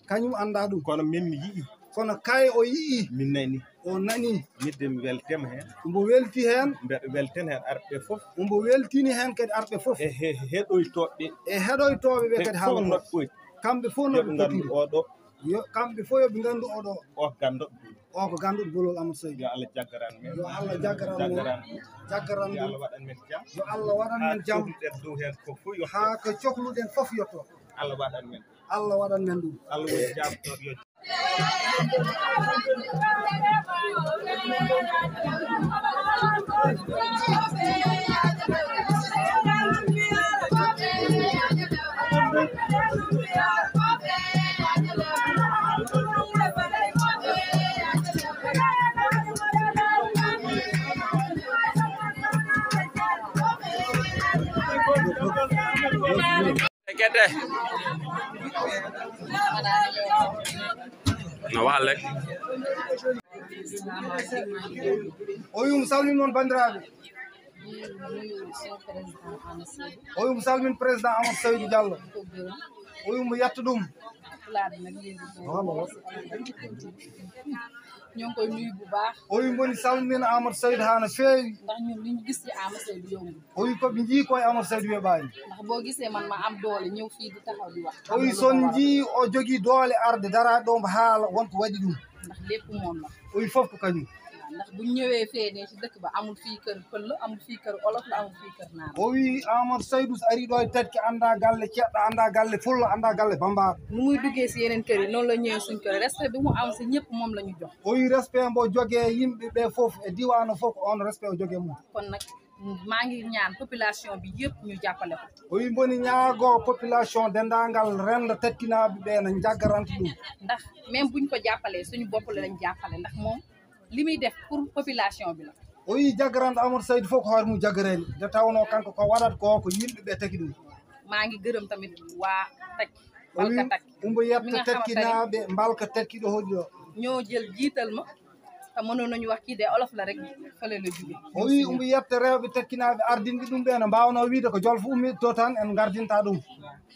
kañum anda ɗum kono min mi yii kono kay o yii min nani o nani midde mi weltema hen mbo welti hen mbeɗa welten hen arɓe fof mbo weltini hen kadi arɓe fof e heɗoytoɓe e heɗoytoɓe ɓe kadi haala noɗɗoy kamɓe fof noɓe gandu oɗo yo kamɓe fof yoɓe gandu oɗo o ganduɗo o ko ganduɗo bolol Amadou Saydou yo Allah jaggaran men yo Allah jaggaran men jaggaran yo Allah waɗan men jam yo Allah waɗan men jam cohluɗen dow hen ko fof yo ha ko cohluɗen fof yetto Allah waɗan men Allah waɗan men ɗum Allah woni jabto yo Kete no waxal rek o yum salmin noon bandiraɓe o yum salmin président Amadou Saydou Diallo o yum yetta ɗum ñoo ngi koy nuyu bu baax o wi mboni salmina Amadou Saydou ha no feewi ndax ñun li ñu gis ci Amadou Saydou yomb o wi koɓe jii koye Amadou Saydou weɓani ndax boo gisee man ma am doole ñëw fii di taxaw di wax o wi son jii o jogii doole arde daraɗo mbo haala wonko waɗi ɗum ndax lépp moom la o wi fof ko kañum ndax buñ ñëwee fee ne ci dëkk ba amul fii kër pël amul fii kër olof la amul fii kër naar o wi Amadou Saydou so ari ɗo e tatki anda galle ceɗɗo anda galle fulla anda galle bambaɗo nu muy duggee si yeneen kër yi noonu la ñëwee suñ kër respect bi mu am si ñëpp moom la ñu jox o wi respect mbo jogee yimɓe ɓe fof e diwano fof on respect o jogee mum kon nag maa ngi ñaan population bi yëpp ñu jàppale ko o wi mboni ñaago population dendagal renda tatkinaɓe ɓe no jaggaranta ɗum ndax même buñ ko jàppalee suñu bopp la lañ jàppale ndax moom li muy def pour population bi la o wi jaggarande Amadou Saydou fof ko hoore mum jaggarani nde tawno kanko ko waɗat ko yimɓe ɓe taki ɗum maa ngi gërëm tamit waa Takki Mbalka Takki umbo yetta takkinaɓe Mbalka Takki ɗo hoɗi ɗo ñoo jël jiital ma te mënoon nañu wax kii de olof la rek fële la jóge o wi umbo yetta rewɓe takkinaɓe ardinɓe ɗum ɓe no mbawno wiide ko jolfo ummito tan en gardinta ɗum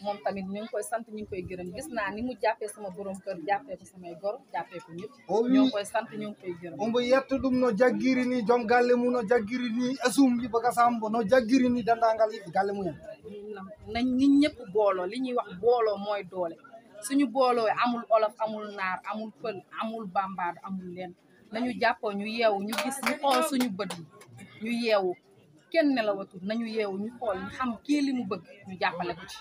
moom tamit ñu ngi koy sant ñu ngi koy gërëm gis naa ni mu jàppee sama borom kër jàppee ko samay gor jàppee ko ñëpp ñoo ngi koy sant ñu ngi koy gërëm umbo yetta ɗum no jaggiri ni joom galle mum no jaggiri ni asum yiba gasambo no jaggiri ni dendagal yiɓe galle mumen nañ nit ñëpp booloo li ñuy wax booloo mooy doole suñu booloo amul olof amul naar amul pël amul bambado amul leen nañu jàppoo ñu yeewu ñu gis ñu xool suñu bët yi ñu yeewu kenn ne la watul nañu yeewu ñu xool ñu xam kii li mu bëgg ñu jàppale ko ci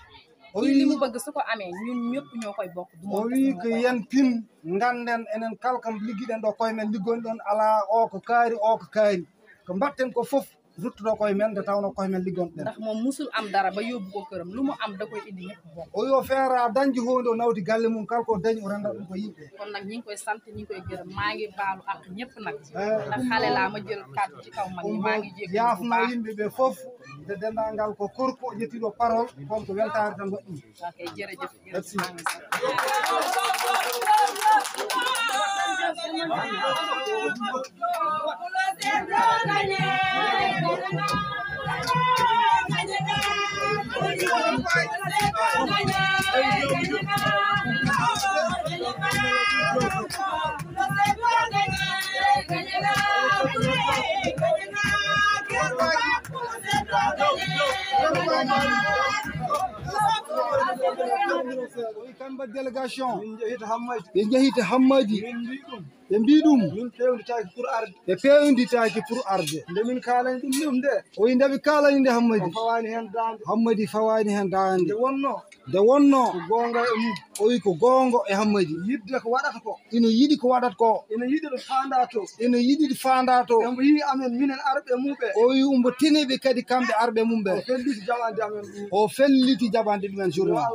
kii li mu bëgg su ko amee ñun ñëpp ñoo koy bokk o wi ko yen pin ganden enen kala kam liggiɗen ɗo koye men liggoni ɗon ala o ko kaari o ko kaari ko mbatten ko fof ruttuɗo koye men nde tawno koye men liggonɗen ndax moom musul am dara ba yóbbu ko këram lu mu am da koy indi ñëpp bokk o yo feera dañji hunde o nawdi galle mum kala ko dañi o renda ɗum ko yimɓe kon nag ñi ngi koy sant ñi ngi koy gërëm maa ngi baalu ak ñëpp nag ndax xale laa ma jël kàddu ci kaw mag ñi maa ngi jéggi yaafno yimɓe ɓe fof nde dendagal ko korko ƴettiɗo parole kon ko weltare tan waɗɗum ok jërëjëf merci kamɓe délégation ɓe jehita hammadi ɓe mbi ɗum min pewnditaki pour arde ɓe pewnditaki pour arde nde min kalani ɗum ɗum nde o wi ndeɓe kalani nde hammadi fawani hen dande hammadi fawani hen dande nde wonno ko gonga e mum o wi ko gongo e hammadi yidde ko waɗata ko ina yiiɗi ko waɗata ko ina yiiɗi ɗo fanda to ina yiiɗi ɗo fanda to embo yi amen minen arɓe mumɓe o wi umbo tiniɓe kadi kamɓe arɓe mum ɓe o felliti jaɓande amen ɗum o felliti jaɓande ɗumen journal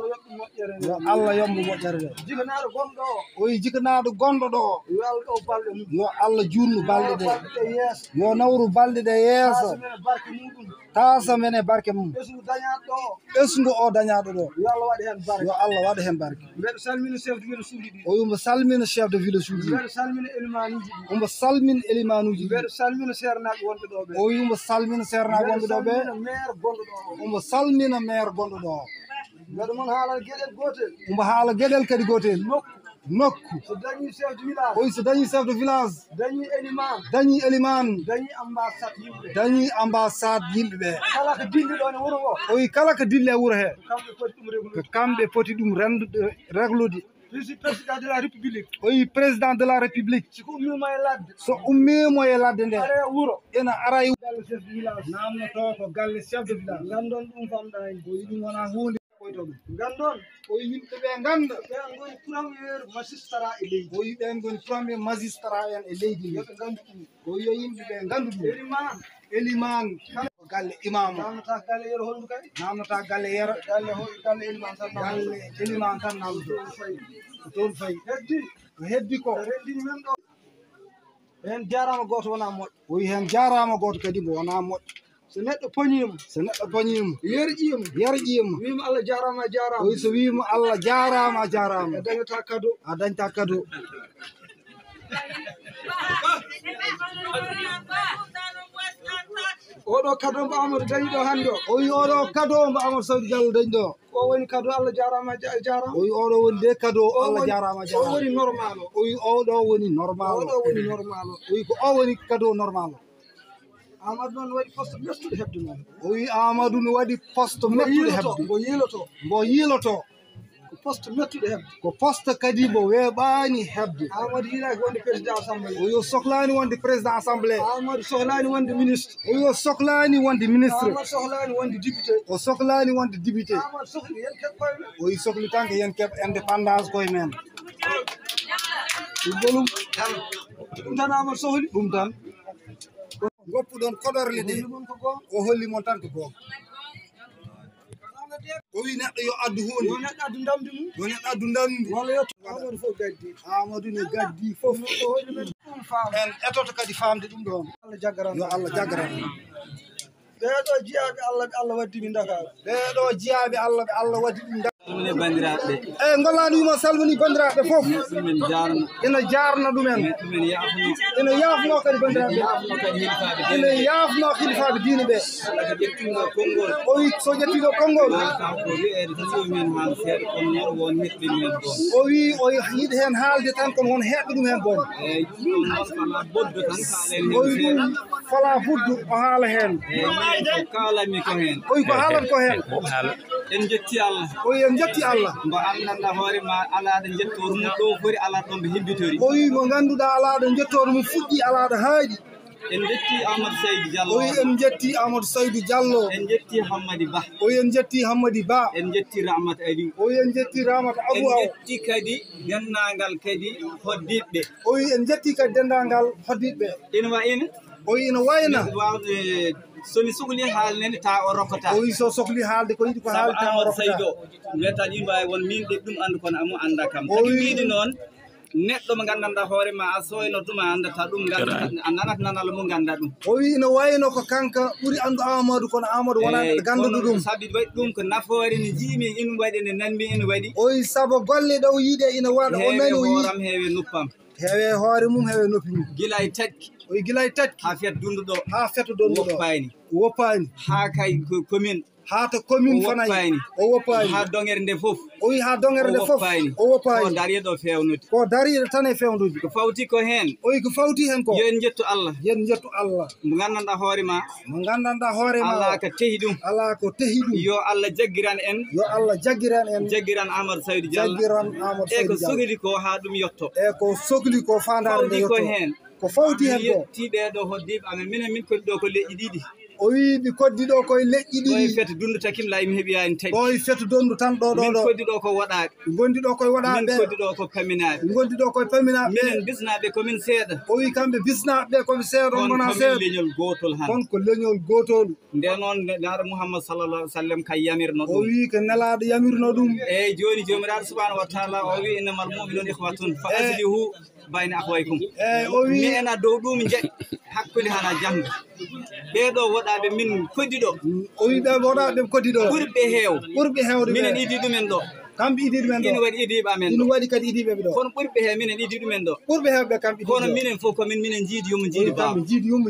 yo Allah yombo moƴƴere nde jiganaɗo gonɗo o wi jiganaɗo gonɗo ɗo yo Allah ɗo balɗe mum yo Allah jurnu balɗe ɗe yeeso yo nawru balɗe ɗe yeeso barke muɗum tasa men e barke mum ɓesgu dañaɗo ɗo ɓesgu o dañaɗo ɗo yo Allah waɗa hen barke yo Allah waɗa hen barke mbeɗa salmina chef de village uji ɗi o wimo salmina chef de village uji mbeɗa salmina élimanuji ɗi omo salmina élimanuji mbeɗa salmina sernaɓe wonɓe ɗo ɓe o wimo salmina sernaɓe wonɓe ɗo ɓe maire gonɗo ɗo omo salmina maire gonɗo ɗo mbeɗa moon haala gueɗel gotel omo haala gueɗel kadi gotel nokku so dañi chef de village oyi so dañi chef de village dañi éliman dañi éliman dañi ambassade yimɓe dañi ambassade yimɓe ɓe kala ko dilli ɗon e wuuro ngo oyi kala ko dille wuuro he kamɓe poti ɗum reglude ko kamɓe poti ɗum reglude président de la république oyi président de la république siko ummima e ladde so ummimo e ladde nde are wuuro ena ara e galle chef de village namnoto ko galle chef de village gandon ɗum famɗa hen oyi ɗum wona hunde ɓoyto ɗum gandon oyi yimɓe ɓe ganda ɓen goni premier magistrat e leydi oyi ɓen goni premier magistrat en e leydi ndi yoɓe gandu ɗum oyi yo yimɓe ɓe gandu ɗum éliman ko galle imam namnata galle yero hondu kay namnata galle yero galle éliman tan galle éliman tan namdo ko toon fayi heddi ko heddi ko rendini men ɗo hen jarama goto wona moƴƴo oyi hen jarama goto kadi mo wona moƴƴo so neɗɗo poñima yerƴima wima Allah jarama jarama oyi so wima Allah jarama a jarama a dañata cadeau a dañta cadeau oɗo cadeau mbo Amadou dañi ɗo hande o oyi oɗo cadeau mbo Amadou Sawdi Diallo dañi ɗo o woni cadeau Allah jarama jarama oyi oɗo woni de cadeau Allah jarama jarama o woni normal o oyi oɗo woni normal oɗo woni normal o oyi ko o woni cadeau normal o Amadou noon waɗi poste mettude hebde noon oyi Amadou no waɗi poste mettude hebde mbo yiiloto ko poste mettude hebde ko poste kadi mbo weeɓani hebde Amadou yiilaki wonde président assemblée oyo sohlani wonde président assemblée Amadou sohlani wonde ministre oyo sohlani wonde ministre Amadou sohlani wonde député o sohlani wonde député Amadou sohli yen keɓ koye oyi sohli tan ko yen keɓ indépendance koye men ɗum tan Amadou sohli ɗum tan goppuɗon koɗorle ɗe o holli mon tan ko goonga o wi neɗɗo yo addu hunde yo neɗɗo addu ndamdi mum yo neɗɗo addu ndamdi walla yetto Amadou fof gaddi Amadou ne gaddi fof en etoto kadi famde ɗum ɗon yo Allah jaggaran ɓeɗo jiyaɓe Allah waddi min Dakar ɓeɗo jiyaɓe Allah waddi ɗum salmini bandiraɓe eyyi gollani wimo salmini bandiraɓe fof min jarno ina jarno ɗumen min yafno ina yafno kadi bandiraɓe ina yafno khalifaɓe diine ɓe Allah ko ƴettinɗo konngol o wi so ƴettiɗo konngol ko wi'ede tan min haal seeɗa kono noon won heɓɓe men ɗon o wi o yiɗi hen haalde tan kono won heɓɓe ɗum hen bon eyyi ɗum noon fala boddo tan kaalen o wi ɗum fala buddu o haala hen eyyi ko kalami ko hen o wi ko haalata ko hen en jetti Allah o wi en jetti Allah mbo anndanɗa hoore ma alaɗo jettoru mum ɗo foti alaɗo mbo hebbitori o wi mo ganduɗa alaɗo jettoru mum fuɗɗi alaɗo haaɗi en jetti Amadou Saydou Diallo o wi en jetti Amadou Saydou Diallo en jetti Hammady Ba o wi en jetti Hammady Ba en jetti Ramata Aliou o wi en jetti Ramata Abou Aw en jetti kadi dennagal kadi hoddiɓe o wi en jetti kadi dendagal hoddiɓe ina wayno o wi ina wayna wawde somi sohli haalnede ta o rokkata o wi so sohli haalde ko yiɗi ko haalde ta o rokkata Saydou meta ɗin mbawi won min ɗe ɗum andu kono amo anda kam kadi wiide noon neɗɗo mo gandanɗa hoore ma a soyno tuma andata ɗum a nanat nanal mo ganda ɗum o wi ina wayno ko kanka ɓuuri andu Amadou kono Amadou wona neɗɗo ganduɗo ɗum sabi waɗi ɗum ko nafoore ne jiimi ina waɗi ne nanmi ina waɗi o wi saabu golle ɗo yiiɗe ina waɗa o nani o hooram heewe nuppam heewe hoore mum heewe noppi mum gila e takki o wi gila e takki ha fet dunduɗo ha feto donduɗo woppani ha kay commune ha to commune fanayi o woppani ha dongere nde fof o wi ha dongere nde fof o woppani ko dariɗo fewnude ko dariɗo tan e fewnude ko fawti ko hen o wi ko fawti hen ko yo en jettu Allah yen jettu Allah mo gandanɗa hoore ma mo gandanɗa hoore ma Allah ko tehi ɗum Allah ko tehi ɗum yo Allah jaggiran en yo Allah jaggiran en jaggiran Amadou Saydou Diallo jaggiran Amadou Saydou Diallo e ko sohli ko ha ɗum yetto e ko sohli ko fandare nde yetto ko hen ko fawti hen ko yetti ɓeɗo hoddiɓe amen minen min koɗi ɗo ko leƴƴi ɗiɗi o wi ɓe koddi ɗo koye leƴƴi ɗiɗi ɗo fete dundu takim lay mi heeɓiyani tawi ɗo fete dondu tan ɗo min koddi ɗo ko waɗaɓe gondi ɗo koye waɗaɓe min koddi ɗo ko paminaɓe gondi ɗo koye paminaɓe minen bisnaɓe komin seeɗa o wi kamɓe bisnaɓe koɓe seeɗa on gona seeɗa leñol gotol han on ko leñol gotol nde noon nelaɗo Mouhammad sallallah alih w sallam kay yamirno ɗum o wi ko nelaɗo yamirno ɗum eyyi joni jomiraɗo subahanahu wa taala o wi innamal mu'minuna ikhwatun fa aslihu bayna akhwaykum eyyi o wi mi ena dow ɗum jeeƴ hakkude hana jangga ɓeɗo waɗaɓe min koddi ɗo o wi ɓe waɗaɓe koddi ɗo ɓurɓe hewde minen idi ɗumen ɗo kamɓe idi ɗumen ɗo ina waɗi idiɓe amen ina waɗi kadi idiɓeɓe ɗo kono ɓurɓe he minen idi ɗumen ɗo ɓurɓe hewɓe kamɓe kono minen fof komin minen jiidi yumo jiidi baw jiidi yumo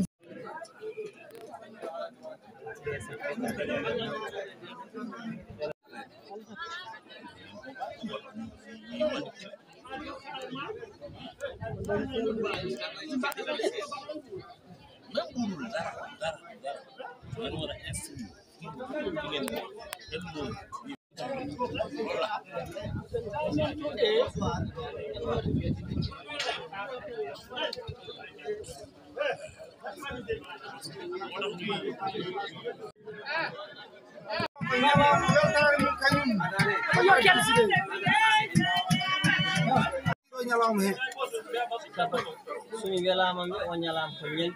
suñu welama o ñalama ko ñel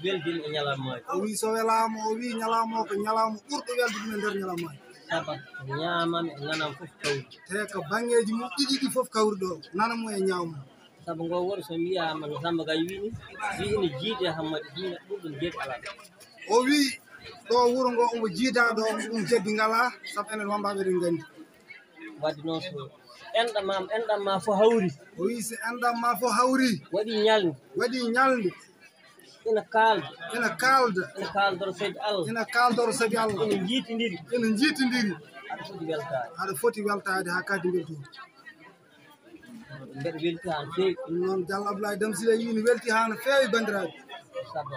weldin e ñalama o wi so welama o wi ñalama ko ñalama ɓurɗo weldude nder ñalama saba ñamam e nanam fof kawri te ko bangeji mum ɗiɗi ɗi fof kawri ɗo nanamo e ñawmo saabu ngo woni so mbiyama no Samba Gaye wini wi ene jiide hammadi hina ɓurɗum jeeɗi ala o wi ɗo wuuro ngo omo jiida ɗo ɗum jebbi ngala saabu enen wambaɓe ɗen gandi wadde noon so enɗam ma fo hawri o wi so enɗam ma fo hawri waɗi ñalde ina kalda ina kaldoro sabi Allah ina jiitidiri aɗa foti weltade ha kaddi weltoto mbeɗa welti ha no feewi ɗum noon Diallo Abdoulaye Damsile wi no welti ha no feewi bandiraɓe saabu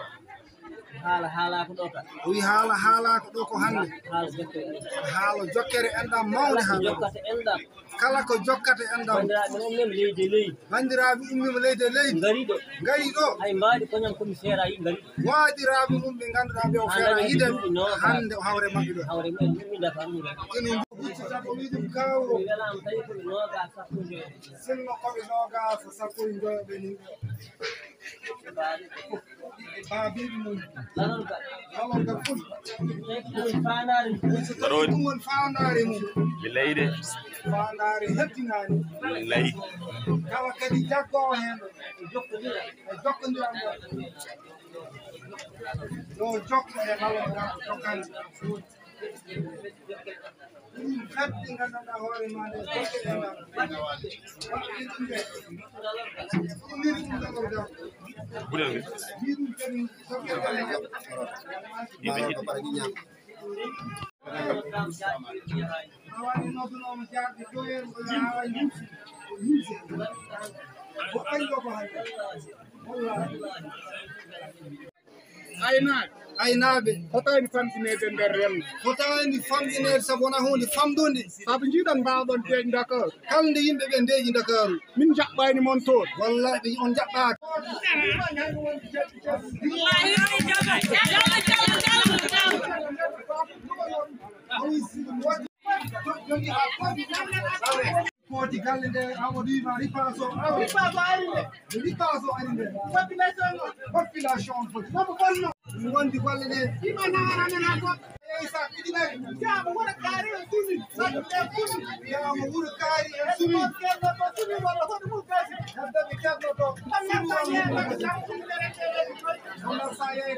haala ko ɗo ka o wi haala ko ɗo ko hande haala jokkere enɗam mawde jokkata enɗam kala ko jokkata enɗam bandiraɓe ummima leydi e leydi ngari ɗo hay mbaɗi koñam commissaire ayi ngari waɗiraɓe mum ɓe ganduɗa ɓe o feera yiide hande o hawre mabɓe ɗo hawre men ɗumida kam ene guccita ko wi ɗum kawro welama tawi koɓe noga sappo e joyo sinno koɓe nogas sappo e joyo ɓe ni baabiɓe mum lalonga ful ɗum woni fandare mum mi leyde fandare heɓtinani layi kala kadi jaggowo hen e jokkodiram ɗo jokko e lalonga jokkani ɗum heɓɗi gandanɗa hoore ma nde jokke enɗam aynaɓe fotani famtinede nder renndo fotani famɗinede saabu wona hunde famdude saabu jiiɗon mbawɗon deeƴi Dakar kala nde yimɓeɓe ndeeƴi Dakaru min jaɓɓani moon toon wallahi on jaɓɓaka Poti galle nde Amadou wima ripaas o ari nde population on foti momo bonno ɗum wondi golle ɗe sa ɗiɗinari wiyama wuuro kaari e sumi wiyama wuuro kaari e sumi heddeɓe kerno to sa yeyi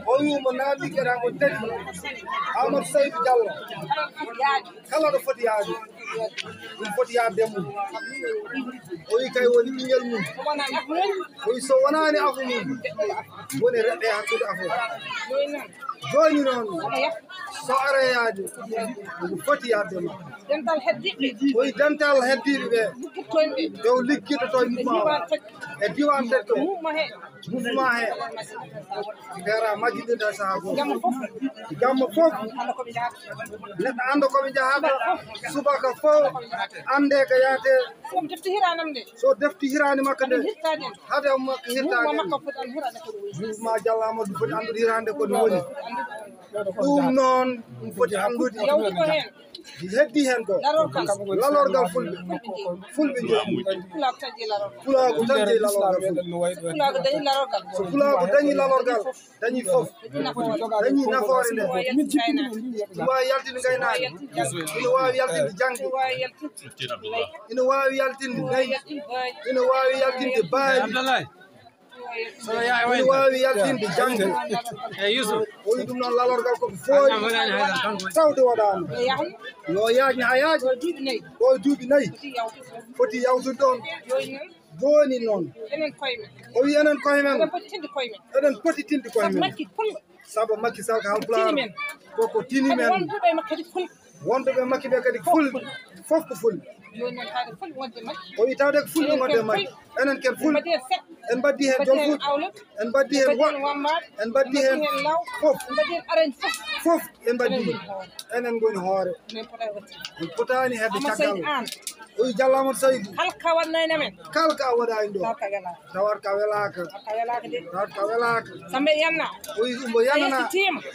o wimo naami keɗamo tati Amadou Seydou Diallo kala ɗo foti yaade ɗum foti yaade mum o wi kay woni ɓinguel mum o wi so wonani afu mum woni reɗɗe hakkude afo joni noon so areyaade ko foti yaddema dental heddiɓe koye dental heddiɓe ɓe liggittoyɓe dow liggitoto e diwan tekto mouvement he feera majjiɗinta sahaa goo jamma fof neɗɗo annda koɓe jahata subaka fof ande ko yaate so defti hiranam nde so defti hirani makko nde hade makko hirtade makko foti an hirade ko mouvement Diallo Amadou foti andude hirande ko ɗum woni ɗum noon ɗum foti andude heddi hen ko lalorgal fulɓe jooɗi pulaako tan jeeyi lalorgal so pulaako dañi lalorgal dañi fof dañi nafoore nde ina wawi yaltinde gaynaaɓe ina wawi yaltinde jangde ina wawi yaltinde nayi ina wawi yaltinde baali ina wawi yaltinde jangde o wi ɗum noon lalorgal koko fooyi tawde waɗano yo yaajni ha yaaji ɗo e duuɓi nayyi foti yawtude ɗon joni noon o wi enen koye men eɗen poti tinde koye men saabu Macky Sall ko halpulaar koko tini men wonɓe Macky ɓe kadi fulɓe fof ko fulɓe o wi tawde ko fulɓe gonɗe Macky enen ken fulɓe en mbaddi hen jom fuuɗ en mbaddi hen woɗ en mbaddi hen fof en mbaddi enen goni hoore en potani hedde caggal o wi Diallo Amadou Saydou halka waɗnayne men kala ka waɗani ɗo tawat ka welaka tawat ka welaka sambe yanna o wi umbo yannana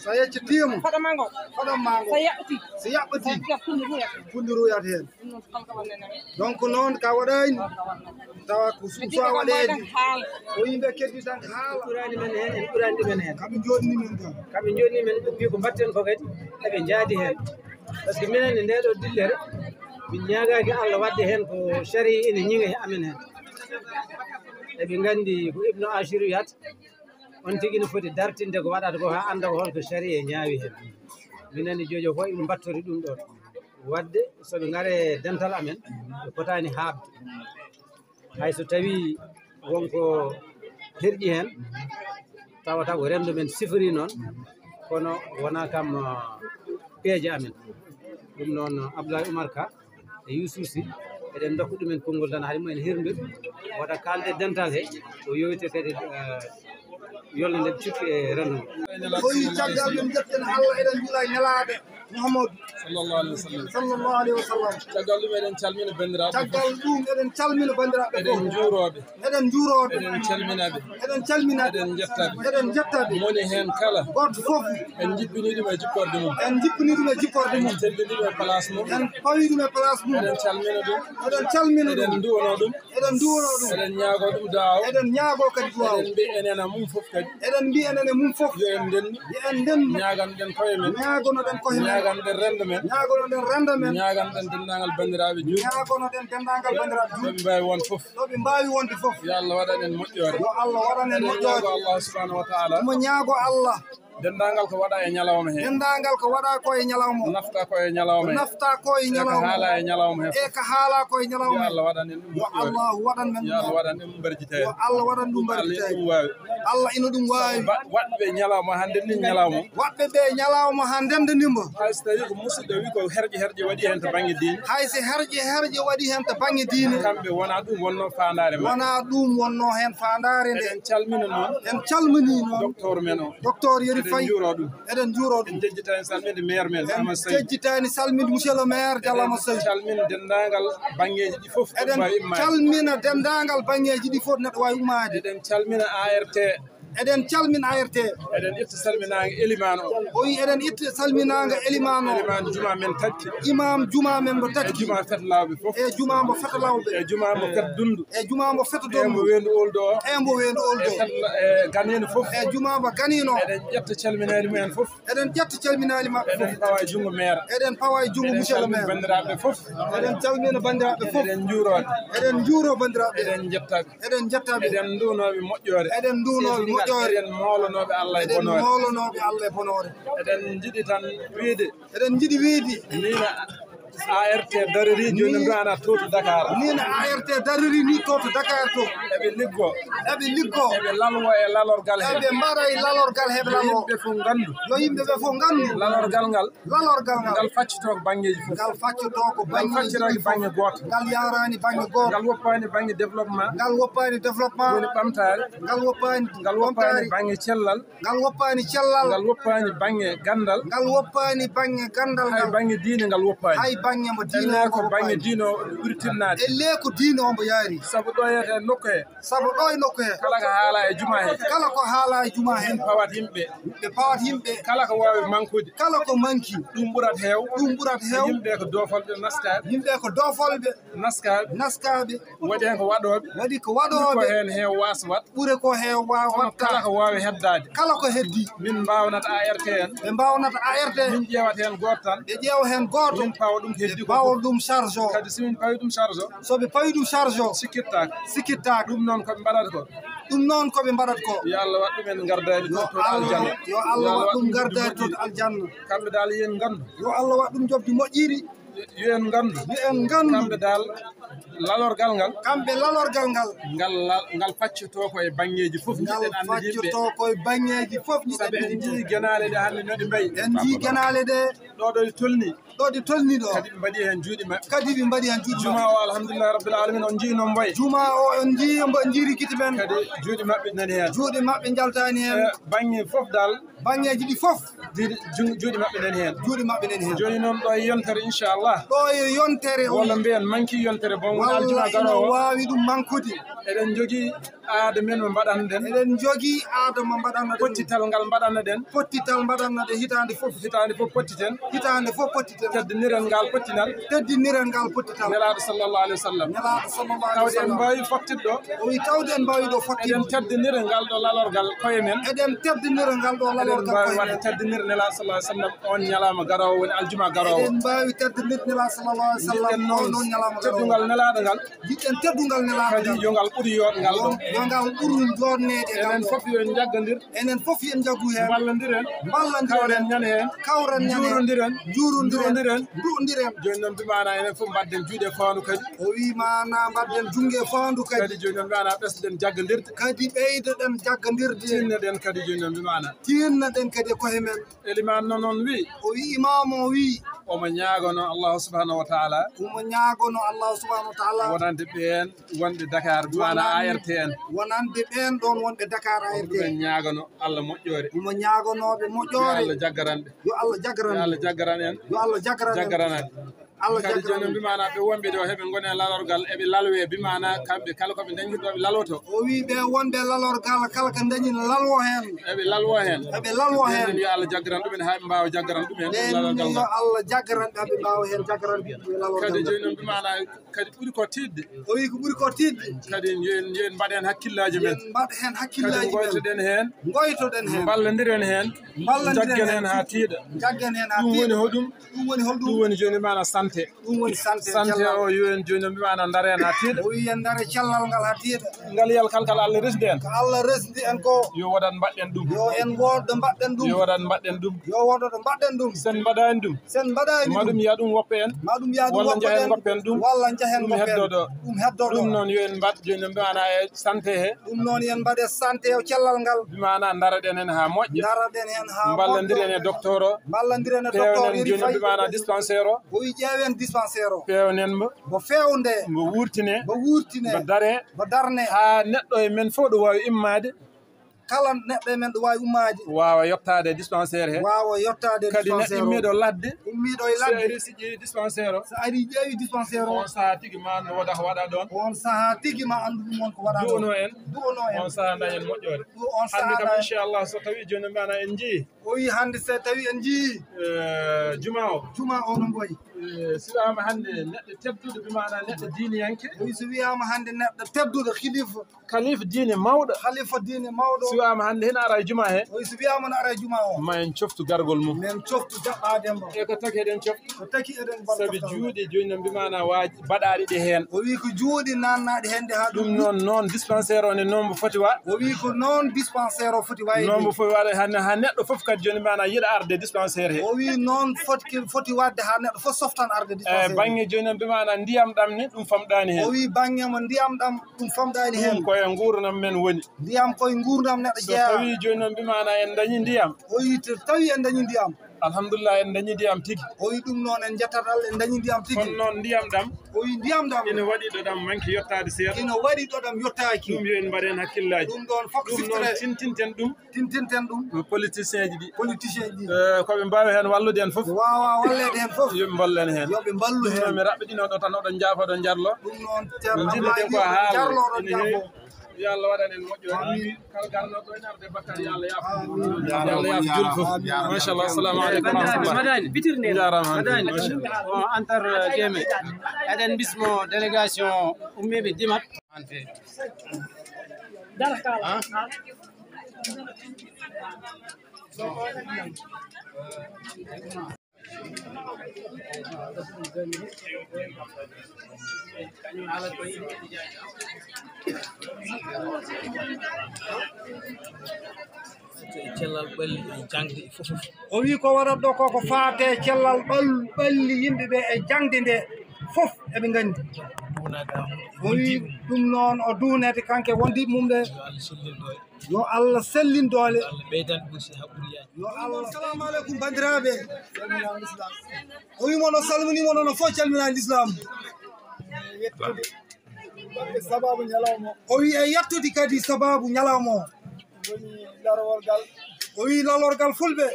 so yeccitima faɗamango so yaɓɓati fundu ruyat hen donc noon ka waɗani tawa ko suusa waɗede o yimɓe keddi tan haala ɓurani men hen en ɓurani ɗumen hen kamɓe joɗini men kam kamɓe joɗini men ɓe mbi ko mbatten ko kadi eɓe jaadi hen par ce que minen e ndeɗo dillere min ñaagaki Allah wadde hen ko sari ene ñiŋa e amen hen eɓe gandi ko Ibnu Achir wiyata on tigui ne foti dartinde ko waɗata ko ha anda ko holko sari e ñaawi hen minen e jojo fof eɓe mbattori ɗum ɗon wadde soɓe gaare dental amen ɓe potani haabde hayso tawi wonko herƴi hen tawata ko remdo men sifori noon kono wona kam peeje amen ɗum noon Abdoulaye Oumar Ka e Youssou Sy eɗen dokka ɗumen konngol tan haade mumen hirndir waɗa kalde dental he o yowite kadi yolle nde cukki e rendogo o wi caggal ɗum jetten Allah eɗen juula ñalaaɓe Mouhamadou sallallahu alayhi wa sallam caggal ɗum eɗen calmina bandiraɓe caggal ɗum eɗen calmina bandiraɓe eɗen juuroɓe eɗen juuroɓe eɗen calminaɓe eɗen calminaɓe eɗen jettaɓe eɗen jettaɓe moni hen kala goto fof en jippini ɗum e jipporde mum en jippini ɗum e jipporde mum en teddini ɗum e place mum en pawi ɗum e place mum eɗen calmina ɗum eɗen calmina ɗum eɗen duwono ɗum eɗen duwono ɗum eɗen ñaago ɗum daw eɗen ñaago kadi duwaw eɗen mbi enena mum fof kadi eɗen mbi enene mum fof yo en ndenni ñaganɗen koye men ñagonoɗen koye men ñaganɗen rendo men ñagonoɗen rendo men ñaganɗen dendagal bandiraɓe juuɗe ñagonoɗen dendagal bandiraɓe juuɗe ɗoɓe mbawi won fof ɗoɓe mbawi wonde fof yo Allah waɗan en moƴƴore yo Allah waɗan en moƴƴore Allah subhanahu wa taala omo ñaago Allah dendagal ko waɗa e ñalawma he dendagal ko waɗa koye ñalawma nafta koye ñalawma he nafta koye ñalawma haala e ñalawma he e ko haala koye ñalawma yo Allah waɗan en ɗum yo Allah waɗan men yo Allah waɗan en ɗum barjitede yo Allah waɗan ɗum barjitede ɗum wawi Allah ina ɗum wawi waɗɓe ñalawma ha ndenni ñalawma waɗɓe ɓe ñalawma ha ndendinimo hayso tawi ko musidɗo wi ko herƴe waɗi hen to banggue diine hayso herƴe waɗi hen to banggue diine kamɓe wona ɗum wonno fandare ma wona ɗum wonno hen fandare nde en calmina noon en calmini noon docteur men o docteur Yeri Faye juuro ɗum eɗen juuro ɗum en jejjitani salminde maire men Amadou Saydou jejjitani salminde monsieur le maire Diallo Amadou Saydou calmina dendagal banggueji ɗi foof eɗen calmina dendagal banggueji ɗi foof neɗɗo wawi ummade eɗen calmina ART eɗen calmina ART eɗen itta salminaga Elimane o o wi eɗen itta salminaga Elimane o Elimane juma men tatti imam juma men mo tatti e juma fetlawɓe foof e juma mo fetlawɓe e juma mo fet dundu e juma mo fet dundu e mo wendu oldo e mo wendu oldo e ganino foof e juma mo ganino eɗen ƴetta calminali mumen foof eɗen ƴetta calminali mabɓe eɗen pawa e jungo maire eɗen pawa e jungo monsieur le maire bandiraɓe foof eɗen calmina bandiraɓe foof eɗen juurode eɗen juuro bandiraɓe eɗen jettaɓe eɗen jettaɓe eɗen duunoɓe moƴƴore eɗen duunoɓe moƴƴore eɗen molonoɓe Allah e bonore eɗen molonoɓe Allah e bonore eɗen jiiɗi tan wiide eɗen jiiɗi wiide mina ART dariri joni mbiyana to Dakar ni na ART dariri ni to Dakar to eɓe liggo eɓe lalwo e lalorgal he eɓe mbaɗa e lalorgal heɓe lalwo yimɓe fof gandu yo yimɓeɓe fof gandu lalorgal ngal ngal faccito ko banggueji fof ngal faccito ko banggueji banggue goto ngal yarani banggue goto ngal woppani banggue développement ngal woppani développement woni ɓamtare ngal woppani banggue cellal ngal woppani cellal ngal woppani banggue gandal ngal woppani banggue gandal hay banggue diine ngal woppani hay banggue mo diine ko banggue diine o ɓuuri tinnade elle ko diine o mbo yaari saabu ɗo yete nokku he saabu ɗo e nokku he kala ko haala e juma he kala ko haala e juma he pawat yimɓe ɓe pawat yimɓe kala ko wawi manqude kala ko manqui ɗum ɓuurat heew yimɓe ko dofolɓe naskaɓe yimɓe ko dofolɓe naskaɓe waɗi hen ko waɗoɓe waɗi ko waɗoɓe ko hen heew wasa wat ɓuure ko heew watta kala ko wawi heddade kala ko heddi min mbawnata ART en ɓe mbawnata ART min ƴewat hen goto tan ɓe ƴeewa hen goto min pawa ɗum heddi ko pawa ɗum charge o kadi somin pawi ɗum charge o soɓe pawi ɗum charge o sikkittaka ɗum noon koɓe mbaɗata ko ɗum noon koɓe mbaɗata ko yo Allah wat ɗumen gardani to aljanna yo Allah wat ɗum gardani to aljanna kamɓe dal yen gandu yo Allah wat ɗum jobdi moƴƴiri yen gandu kamɓe dal lalorgal ngal kamɓe lalorgal ngal faccito koye banggueji fof ngal faccito koye banggueji fof saabi en jii guenale ɗe hannde noɗe mbayi en jii guenale ɗe ɗo ɗe tolni ɗo tolni ɗo kadi ɓe mbaɗi hen juuɗe maɓɓe kadi ɓe mbaɗi hen juuɗe juma o alhamdulillahi rabbil alamin on jii noon mbayi juma o en jii mbo jiiri guite men kadi juuɗe maɓɓe nani hen juuɗe maɓɓe jaltani hen banggue fof dal banggueji ɗi fof juuɗe maɓɓe nani hen juuɗe maɓɓe nani hen joni noon ɗo e yontere inchallah ɗo e yontere walla mbiyen manqui yontere bon woni aljuma walla garowo wawi ɗum manqude eɗen jogui aada men mo mbaɗanno ɗen eɗen jogui aada mo mbaɗanno ɗen pottital ngal mbaɗanno ɗen pottital mbaɗanno ɗe hitande fof pottiten hitande fof pottiten teddiniren ngal pottinal teddiniren ngal pottital nelaɗo sallllahu alih wa sallam nelaɗo sallllahu alih wa tawde en sallam mbawi fottide ɗo o wi tawde en mbawi ɗo fottide eɗen teddinira ngal ɗo lalorgal koye men eɗen teddinira ngal ɗo lalorgal koye men teddinira nelaɗo sallah sallam on ñalama garowo woni aljuma garowo eɗen mbawi teddinirde nelaɗo sallllahu alih wa sallam noon ñalama teddugal nelaɗo ngal jiɗɗen teddugal nelaɗo kadi yo ngal ɓuuri yotngal ɗo yo ngal ɓuuri jodnede enen fof yo jaggodir enen fof yen jaggu hen ballodiren kawren ñane hen kawren ñane juurodiren duɗodiren joni noon mbimana enen fof mbadden juuɗe fandu kadi o wi mana mbadden jungue fandu kadi joni noon mbimana ɓesden jaggodirde kadi ɓeydoɗen jaggodirde tinneɗen kadi joni noon mbimana tinneɗen kadi koye men eliman noon wi o wi imam o wi omo ñaagono allahu subhanahu wa taala omo ñaagono allahu subhanahu wa taala wonande ɓen wonɓe Dakar mbimana ART en wonande ɓen ɗon wonɓe Dakar ART ɓen ñaagono Allah moƴƴore omo ñaagonoɓe moƴƴore yo Allah jaggaranɓe yo Allah jaggaran yo Allah jaggaran en yo Allah jaggaran Allah kadi joni mbimana ɓe wonɓe ɗo heɓe gone lalorgal eɓe lalwe mbimana kamɓe kala koɓe dañirɗoɓe laloto o wi ɓe wonɓe lalorgal kala ko dañina lalwo hen eɓe lalwo hen eɓe lalwo hen yo Allah jaggaran ɗumen ha ɓe mbawa jaggaran ɗumen lalorgal yo Allah jaggaran ɓe mbawa hen jaggaran lalorgal kadi joni noon mbimana kadi ɓuuri ko tidde o wi ko ɓuuri ko tidde kadi yen mbaɗen hakkillaji men mbaɗa hen hakkillaji men goytoɗen hen goytoɗen hen ballodiren hen jaggen hen ha tiiɗa jaggen hen ha ɗum woni hoɗum ɗum woni holɗum ɗum woni joni mbimana santé ɗum woni santé o yo en joni mbimana daare hen ha tiiɗa o wi en daare cellal ngal ha tiiɗa ngal yiyal kalkal Allah resdi en ko Allah resdi en ko yo wodat mbaɗɗen ɗum yo en woɗɗo mbaɗɗen ɗum yo wodat mbaɗɗen ɗum yo woɗoɗo mbaɗɗen ɗum sen mbaɗani ɗum sen mbaɗani maɗum yiya ɗum woppa en maɗum yiya ɗum walla jahen goppen ɗum walla jahen ɗum heddoɗo ɗum heddoɗo ɗum noon yo en mbaɗ joni mbimana e santé he ɗum noon yen mbaɗe santé o cellal ngal mbimana daraɗen hen ha moƴƴa daraɗen hen ha ballodiren e docteur o ballodiren e docteur pewnen joni mbimana dispensaire o o wi ƴeewen dispensaire o pewnen mo fewnde mo wurtine mo wurtine mo dare mo darne ha neɗɗo e men fof ɗo wawi immade kala neɗɗo e men ɗo wawi ummade wawa yettade dispensaire he wawa yettade kadi neɗɗo immiɗo ladde ummiɗo e ladde si ƴeewi dispensaire o so ari ƴeewi dispensaire o on saaha tigui ma no woda ko waɗa ɗon on saaha tigui ma andu ɗum on ko waɗa ɗon du'ono en on saaha dañen moƴƴore hande kam inchallah so tawi joni mbana en jii o wi hande so tawi en jii juma o no boyi so wiyama hande neɗɗo tedduɗo mbimana neɗɗo diiniyanke o wi so wiyama hande neɗɗo tedduɗo khalifa diine mawɗo diine mawɗo so wiyama hande hena ara e juma he o wi so wiyama no ara e juma o ma en coftu gargol mum men coftu jaɓɓade mo e ko taki eɗen coftu ko taki eɗen saabi juuɗe joni no mbimana waji baɗaɗe ɗe hen o wi ko juuɗe nannaɗe hende ha ɗum noon dispensaire o ne noon mo foti wa o wi ko noon dispensaire o foti wayde noon mo foti waɗa ha neɗɗo foof kadi joni mana yiɗa arde dispensaire he o wi noon foti wadde ha neɗɗo fof softan arde dispensaire banggue joni mbimana ndiyam ɗam ni ɗum famɗani hen o wi banggue mo ndiyam ɗam ɗum famɗani hen ɗum koye gurdam men woni ndiyam koye gurdam neɗɗo jeeya so tawi joni noon mbimana en dañi ndiyam o wi to tawi en dañi ndiyam alhamdulillah en dañi ndiyam tigui o wi ɗum noon en jettata Allah en dañi ndiyam tigui kono noon ndiyam ɗam o wi ndiyam ɗam ina waɗi ɗo ɗam manque yettade seeɗa ina waɗi ɗo ɗam yettaki ɗum yo en mbaɗen hakkillaji ɗum ɗon fof siftire tintinten ɗum politicien ji ɗi politicien ji koɓe mbawi hen wallude en foof wawa wallede hen foof yoɓe ballu en hen yoɓe ballu hen mi raɓɓiɗino ɗo tan oɗon jaafa ɗon jarlo ɗum noon jiɗɗen ko haala jarloɗon jaafo yo Allah waɗan en moƴƴo kala garnoɗo ɗo narde bakkar yo Allah yaafo julɗo fof machallah assalamu aleykum madani bitirne jarama madani on antar keme eɗen bismo délégation ummiɓe dimat cellal ɓalli e jangde e fof o wi ko waɗat ɗo koko faate cellal ɓalli yimɓeɓe e jangde nde fof eɓe gandi o wi ɗum noon o duunete kanke wondiɓe mum ɓe yo Allah sellin doole yo Allah assalamu aleykum bandiraɓe o wimo no salminimo noon fof calminani l'islam sababu ñalawma o wi e yettude kadi sababu ñalawma o woni larowolgal o wi lalorgal fulɓe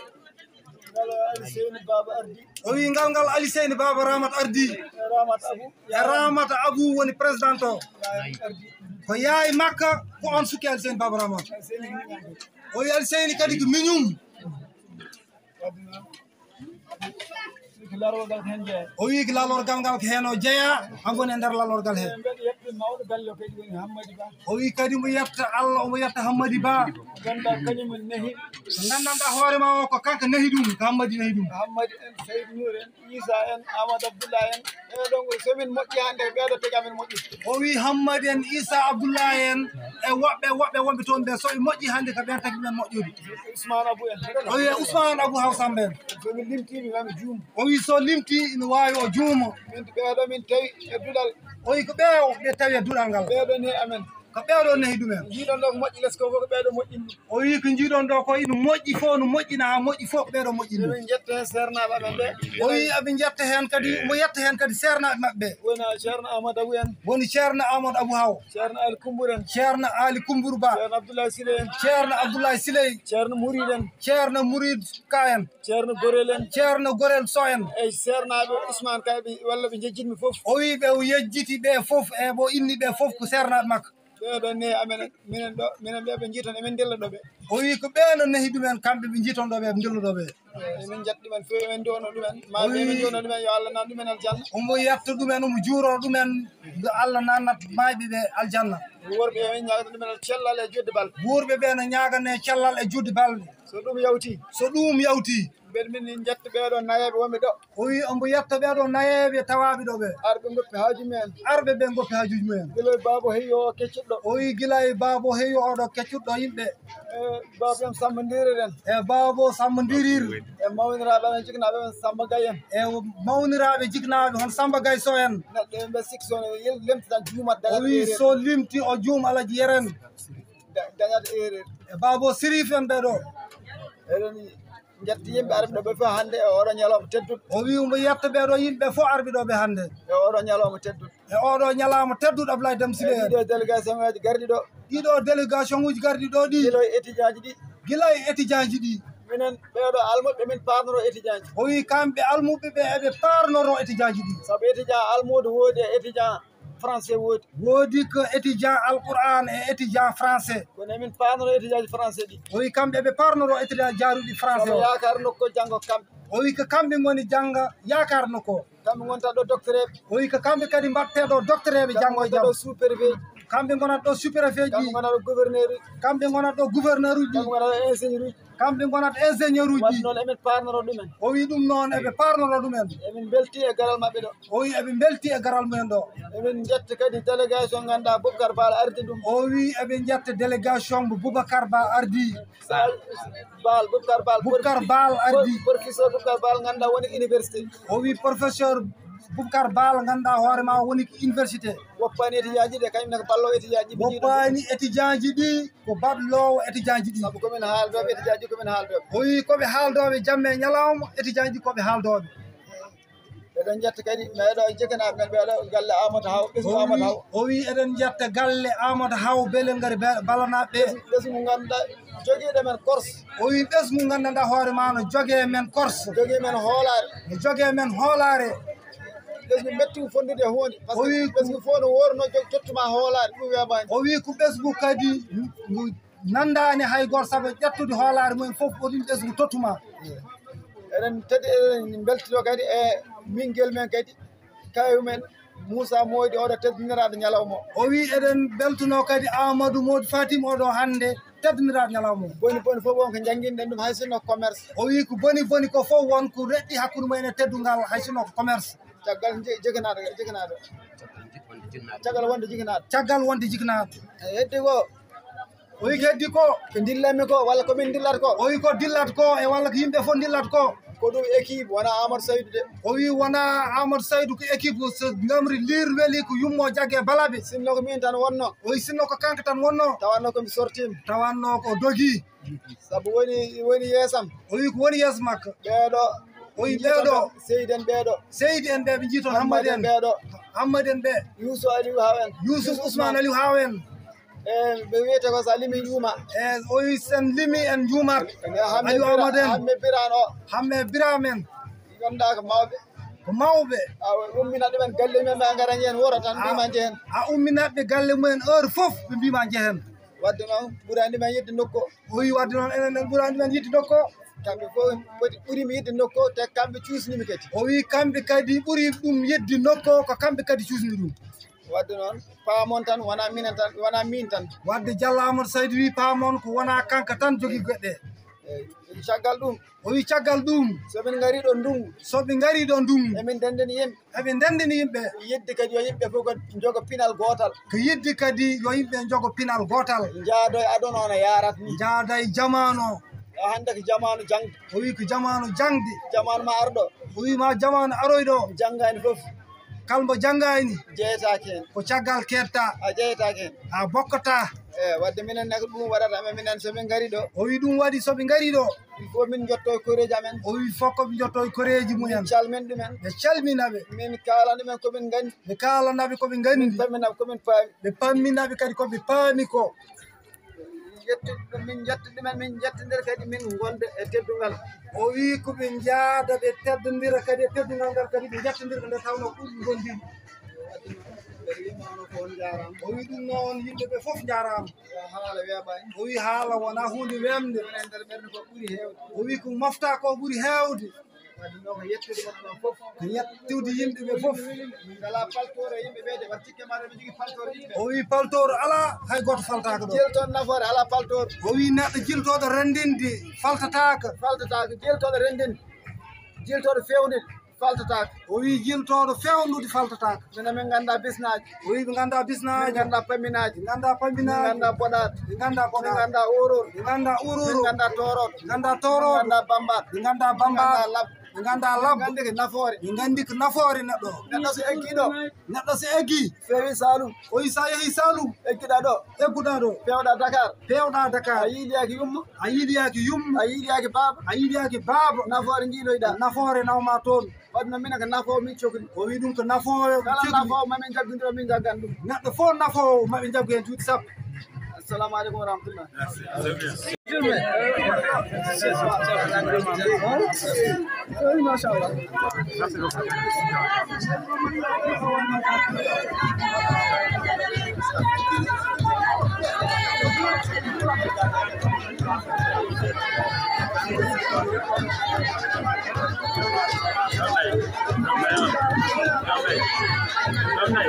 ngal Aliseyni Baba ardi o wi ngal Aliseyni Baba Ramat ardi e Ramata Abou woni président o ko yaay makka ko on sukki Aliseyni Baba Ramat o wi Aliseyni kadi ko miñum o wi ko lalorgal ngal ko hen o jeeya hangoni e nder lalorgal he o wi kadi mo yetta Allah omo yetta Hammady Ba gandanɗa hoorema o ko kanko nehi ɗum ko Hammady nehi ɗum Hammady en Seydou Nour en Issa en Amadou Abdoulaye en ɓeɗon somin moƴƴi hande ɓeɗo tagi amen moƴƴi o wi Hammady en Issa Abdoulaye en e woɓɓe wonɓe toon ɓe soɓe moƴƴi hande ko ɓen tagi men moƴƴude Ousmane Abou en o wi Ousmane Abou Hawsambe en somin limtimi mami juum o wi so limti ina wawi o juumo min ɓeɗo min tawi e duɗal o wi ko ɓe tawi e duɗal ngal ɓeɗo nehi amen ko ɓeɗo nehi ɗumen jiiɗon ɗo ko moƴƴi less ko fof ko ɓeɗo moƴƴini o wi ko jiiɗon ɗo ko ina moƴƴi fof no moƴƴina ha moƴƴi fof ko ɓeɗo moƴƴini min jetta hen sernaɓe amen ɓe o wi eɓe jetta hen kadi mo yetta hen kadi sernaɓe mabɓe woni ceerno Amadou Abou en woni ceerno Amadou Abou Haw ceerno Ali Koumbour en ceerno Ali Koumbour Ba ceerno Abdoulaye Siley en ceerno Abdoulaye Siley ceerno Mourid en ceerno Mourid Ka en ceerno Gorel en ceerno Gorel So en e sernaɓe Ousmane Kayɓe walla ɓe jejjitmi foof o wi ɓe yejjiti ɓe foof e ɓo inni ɓe foof ko sernaɓe makko ɓeɗo nehi amen minen ɗo minen ɓe ɓe jiiton emin dilla ɗo ɓe o wi ko ɓeeno nehi ɗumen kamɓe ɓe jiiton ɗo ɓe ɓe dilluɗo ɓe emin jetta ɗumen fewi emin dono ɗumen maɓe emin dono ɗumen yo Allah nan ɗumen aljanna omo yetta ɗumen omo juuro ɗumen yo Allah nannat mayɓe ɓe aljanna worɓe emin ñagata ɗumen cellal e jodde balɗe worɓe ɓe ne ñagane cellal e judde balɗe so ɗum yawti mbeɗa min jetta ɓeɗo nayeɓe wonɓe ɗo o wi omo yetta ɓeɗo nayeɓe tawaɓe ɗo ɓe arɓe goppi hajuji mumen arɓe ɓe goppi hajuji mumen guilay Babo Heyo o keccuɗɗo o wi guilay Babo Heyo oɗo keccuɗɗo yimɓe Babo en Samba Ndirir en e Babo Samba Ndirir e mawniraɓe amen jignaɓe men Samba Gaye en e mawniraɓe jignaɓe hon Samba Gaye So en neɗɗo ɓe sikki so limtitan juumat o wi so limti o juum alaji yeren dañata erreur e Babo Sirif en ɓeɗo eɗen jetta yimɓe arɓe ɗo ɓe fof hannde e oɗo ñalawma tedduɗo o wi omo yetta ɓeɗo yimɓe fof arɓe ɗo ɓe hannde e oɗo ñalawma tedduɗo e oɗo ñalawma tedduɗo Abdoulaye Deme Siley en ɗiɗo délégation ŋaji garɗi ɗo ɗiɗo délégation uji garɗi ɗo ɗi guila e étudiant ji ɗi guila e étudiant ji ɗi minen ɓeɗo almuɓe min parnoro étudiant ji o wi kamɓe almuɓe ɓe eɓe parnoro étudiant ji ɗi saabu étudiant almudo woodi e étudiant français woodi ko étudiant alquran e étudiant français kono emin parnoro étudiant ji français ɗi o wi kamɓe ɓe parnoro étudiant jaaruɗi français o yakar nokko janggo kamɓe o wi ko kamɓe goni jangga yakar nokko kamɓe gonta ɗo docteur eɓe o wi ko kamɓe kadi mbatteɗo docteur eɓe janggo e jaam sous-préfet kamɓe gonat ɗo superfet ji kamɓe gonat ɗo gouverneur uji kamɓe gonat ingénieur uji emin parnoro ɗumen o wi ɗum noon eɓe parnoro ɗumen emin belti e garal maɓɓe ɗo o wi eɓe belti e garal mumen ɗo emin jetta kadi délégation ganduɗa Boubacar Bal ardi ɗum o wi eɓe jetta délégation mo Boubacar Ba ardi Boubacar Bal ardi professeur Boubacar Bal ganduɗa woni université o wi professeur Boubacar Bal ganduɗa hoore ma woni ko université woppani étudiant ji ɗi kañumne ko ballowo étudiant ji woppani étudiant ji ɗi ko ballowo étudiant ji ɗi saabu komin haaldoɓe étudiant ji komin haaldoɓe o wi koɓe haaldoɓe jamme ñalawma étudiant ji koɓe haaldoɓe eɗen jetta kadi meeɗo jeganaɓe men ɓeeɗo galle Amadou Haw ɓesgu Amadou Haw o wi eɗen jetta galle Amadou Haw beele ngari balanaɓe ɓesgu ganduɗa joguiɗo men Corse o wi ɓesgu ganduɗa hoore ma no jogue men Corse jogui men hoolare no jogue men hoolare ɓesgu metti fondude e hunde par ce que ɓesgu fof no worno jottuma hoolare ɗum wiyamani o wi ko ɓesgu kadi nandani hay goto saabu ƴettude hoolare mumen foof ko ɗum ɓesgu tottuma eɗen tadi eɗen beltito kadi e mingel men kadi kayu men Moussa Moydi oɗo teddiniraɗo ñalawma o wi eɗen beltuno kadi Amadou Modi Fatim oɗo hande teddiniraɗo ñalawma boni boni fof won ko jangguinɗen ɗum hay sinno commerce o wi ko boni boni ko fof won ko reɗɗi hakkude mumen e teddungal hay sinno ko commerce caggal jeganaɗo caggal wonde jiganaɗo caggal wonde jiganaɗo heddi ko o wi ko heddi ko dillanmi ko walla komin dillat ko o wi ko dillat ko e walla ko yimɓe fof dillat ko ko ɗum équipe wona Amadou Saydou de o wi wona Amadou Saydou ko équipe so gamri lir weeli ko yummo jagge balaɓe sinno ko min tan wonno o wi sinno ko kanko tan wonno tawanno komi sortima tawanno ko dogi saabu woni yeesam o wi ko woni yeeso makko ɓeeɗo o wi ɓeeɗo Seydi en ɓeeɗo Seydi en ɓe ɓe jiiton Hammadi en ɓeeɗo Hammadi en ɓe Youssou Aliou Haw en Youssouf Ousmane Aliou Haw en ɓe wiyete ko sa limi juuma o wi sen limi en juumat Aliou Amadou en hamme biran o hamme biramen ganduɗa ko mawɓe ko mawɓe a umminat ɗumen galle mumen ɓe gara jehen woro tan mbima jehen a umminatɓe galle mumen heure foof ɓe mbima jehen wadde noon ɓurani men yidde nokku o wi wadde noon enen ɓurani men yidde nokku kamɓe fof ɓuurimi yidde nokku te kamɓe cuusnimi kadi o wi kamɓe kadi ɓuuri ɗum yidde nokku ko kamɓe kadi cuusni ɗum wadde noon paamon tan wona minen tan wona min tan wadde Diallo Amadou Saydou wi paamon ko wona kanka tan jogui goɗɗe caggal ɗum o wi caggal ɗum somin gari ɗo ndungu soɓe gari ɗo ndungu emin dendini yimɓe eɓe dendini yimɓe yidde kadi yo yimɓe fof ko jogo pinal gotal ko yidde kadi yo yimɓe jogo pinal gotal jaado e aduna ono yarat ni jaada e jamanu hande ko jamanu jangde o wi ko jamanu jangde jamanu ma arɗo o wi ma jamanu aroyɗo janggani fof kalmo janggani jeeyetake hen ko caggal ketta a jeeyetake hen a bokkata wadde minen ne ko ɗum waɗata men minen somin gari ɗo o wi ɗum waɗi soɓe gari ɗo il faut min jotto e koreji amen o wi fof koɓe jotto e koreji mumen calmin ɗumen ɓe calminaɓe min kalana ɗumen komin gandi ɓe kalanaɓe koɓe gandi pamminaɓe komin paami ɓe pamminaɓe kadi koɓe paami ko min jetta ɗumen min jettodir kadi min gonde e teddungal o wi koɓe jaada ɓe teddodira kadi e teddungal ngal kadi ɓe jettodirka nde tawno ɗum gondiri o wi ɗum noon yimɓeɓe foof jarama haala weeɓani o wi haala wona hunde wemde nder ɓerde ko ɓuuri hewde o wi ko mofta ko ɓuuri hewde wadde noon ko yettude moɗon fof ko yettude yimɓeɓe foof ala paltore yimɓeɓe de wat tikke maɗa ɓe jogui paltore yimɓe o wi paltore ala hay goto faltaka ɗo jeltoɗo nafoore ala paltore o wi neɗɗo jiltoɗo rendinde faltataka jiltoɗo rendinde jiltoɗo fewnide faltataka o wi jiltoɗo fewnude faltataka minen min ganda bisnaji o wi ɓe ganda bisnaji min ganda paminaji ɓe ganda paminaji min ganda boɗaɗe ɓe ganda boɗaɗe min ganda urur ɓe ganda ururu min ganda toroɗo ɓe ganda toroɗo min ganda bambat ɓe ganda bambat ɓe ganda labbo gandi ko nafoore ɓe gandi ko nafoore neɗɗo neɗɗo so eggi ɗo neɗɗo so eggi fewi Saloum o wi sa yeehi Saloum egguɗa ɗo egguɗa ɗo pewɗa Dakar Dakar a yiiɗiyaki yumma a yiiɗiyaki yumma a yiiɗiyaki baaba a yiiɗiyaki baaba nafoore jiiloyɗa nafoore nawma toon wadde noon minen ko nafowo min cohli o wi ɗum ko nafowo kala nafowo mamin jaggudiro min jaggan ɗum neɗɗo fof nafowo maɓe jaggu hen juuɗe sappo assalamu aleykum wa rahmatullah machallah Hôm nay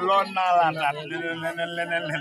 Lo naalaataat leneen